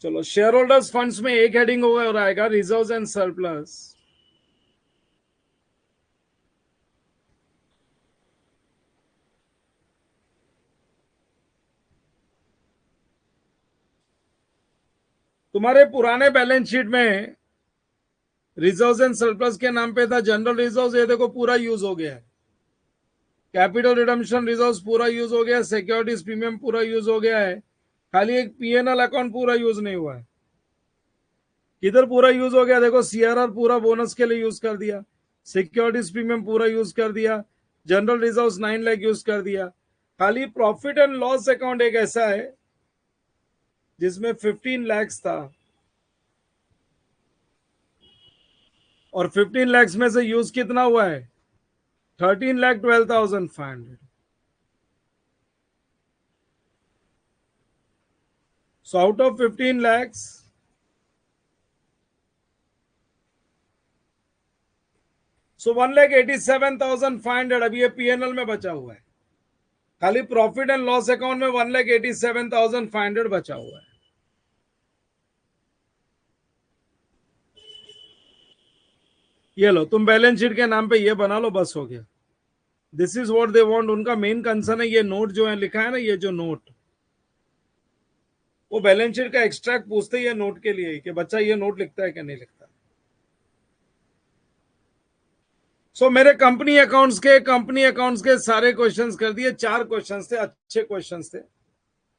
चलो शेयर होल्डर्स फंड्स में एक हेडिंग होगा और आएगा रिजर्व्स एंड सरप्लस। तुम्हारे पुराने बैलेंस शीट में रिजर्व्स एंड सरप्लस के नाम पे था जनरल रिजर्व्स, ये देखो पूरा यूज हो गया है। कैपिटल रिडम्पशन रिजर्व्स पूरा यूज हो गया, सिक्योरिटीज प्रीमियम पूरा यूज हो गया है, खाली एक पीएनएल अकाउंट पूरा यूज नहीं हुआ है। किधर पूरा यूज हो गया देखो, सीआरआर पूरा बोनस के लिए यूज कर दिया, सिक्योरिटीज प्रीमियम पूरा यूज कर दिया, जनरल रिजर्व्स 9 लाख यूज कर दिया। खाली प्रॉफिट एंड लॉस अकाउंट एक ऐसा है जिसमें 15 लाख था और 15 लाख में से यूज कितना हुआ है 13,12,500। So out of 15 lakhs, सो 1,87,500 अभी ये पीएनएल में बचा हुआ है, खाली प्रॉफिट एंड लॉस अकाउंट में 1,87,500 बचा हुआ है। ये लो, तुम बैलेंस शीट के नाम पे ये बना लो, बस हो गया। This is what they want. उनका मेन कंसर्न है ये नोट जो है लिखा है ना, ये जो नोट, वो बैलेंस शीट का एक्सट्रैक्ट पूछते ही ये नोट के लिए कि बच्चा ये नोट लिखता है कि नहीं लिखता। सो मेरे कंपनी अकाउंट्स के सारे क्वेश्चंस कर दिए। 4 क्वेश्चंस थे, अच्छे क्वेश्चंस थे।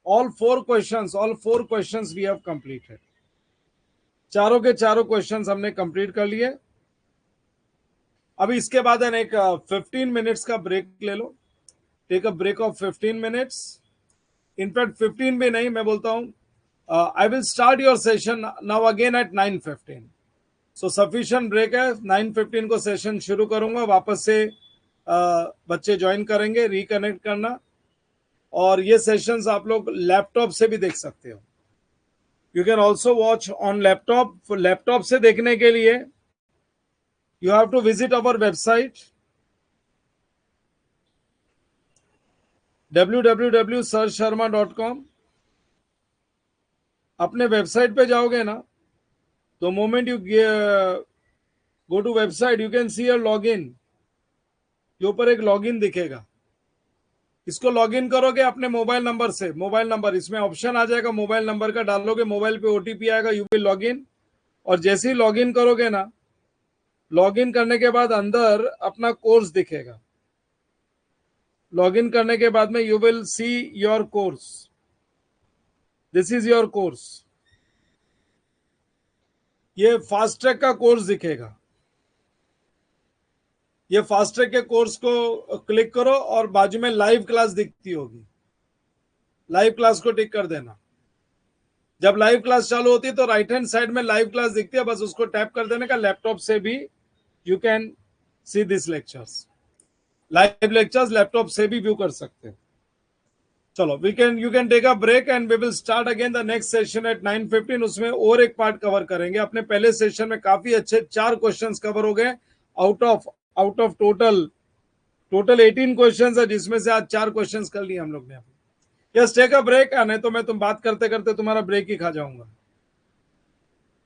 All four questions we have completed. चारों के चारों क्वेश्चंस हमने कंप्लीट कर लिए। अभी इसके बाद एक 15 मिनट्स का ब्रेक ले लो। Take a break of 15 minutes. In fact 15 भी नहीं, मैं बोलता हूं I will start your session now again at 9:15। So sufficient break है। 9:15 को सेशन शुरू करूंगा, वापस से बच्चे ज्वाइन करेंगे, रिकनेक्ट करना। और ये सेशंस आप लोग लैपटॉप से भी देख सकते हो। You can also watch on laptop. Laptop से देखने के लिए you have to visit our website www.sirsharma.com। अपने वेबसाइट पे जाओगे ना, तो moment you go to website, you can see your login. के ऊपर एक लॉगिन दिखेगा, इसको लॉगिन करोगे अपने मोबाइल नंबर से। मोबाइल नंबर, इसमें ऑप्शन आ जाएगा मोबाइल नंबर का, डालोगे मोबाइल पे ओटीपी आएगा, यू विल लॉगिन। और जैसे ही लॉगिन करोगे ना, लॉगिन करने के बाद अंदर अपना कोर्स दिखेगा। लॉगिन करने के बाद में you will see your course. This is your course. ये फास्ट ट्रैक का कोर्स दिखेगा। ये फास्ट ट्रैक के कोर्स को क्लिक करो और बाजू में लाइव क्लास दिखती होगी, लाइव क्लास को टिक कर देना। जब लाइव क्लास चालू होती है तो राइट हैंड साइड में लाइव क्लास दिखती है, बस उसको टैप कर देने का। लैपटॉप से भी you can see this lectures. Live lectures laptop से भी व्यू कर सकते हैं। चलो, you can take a break and we will start again the next session at 9:15। उसमें और एक पार्ट कवर करेंगे। अपने पहले सेशन में काफी अच्छे 4 क्वेश्चंस कवर हो गए आउट ऑफ टोटल 18 क्वेश्चंस है, जिसमें से आज 4 क्वेश्चंस कर लिए हम लोग ने। Yes, take a break. नहीं तो मैं तुम बात करते करते तुम्हारा ब्रेक ही खा जाऊंगा।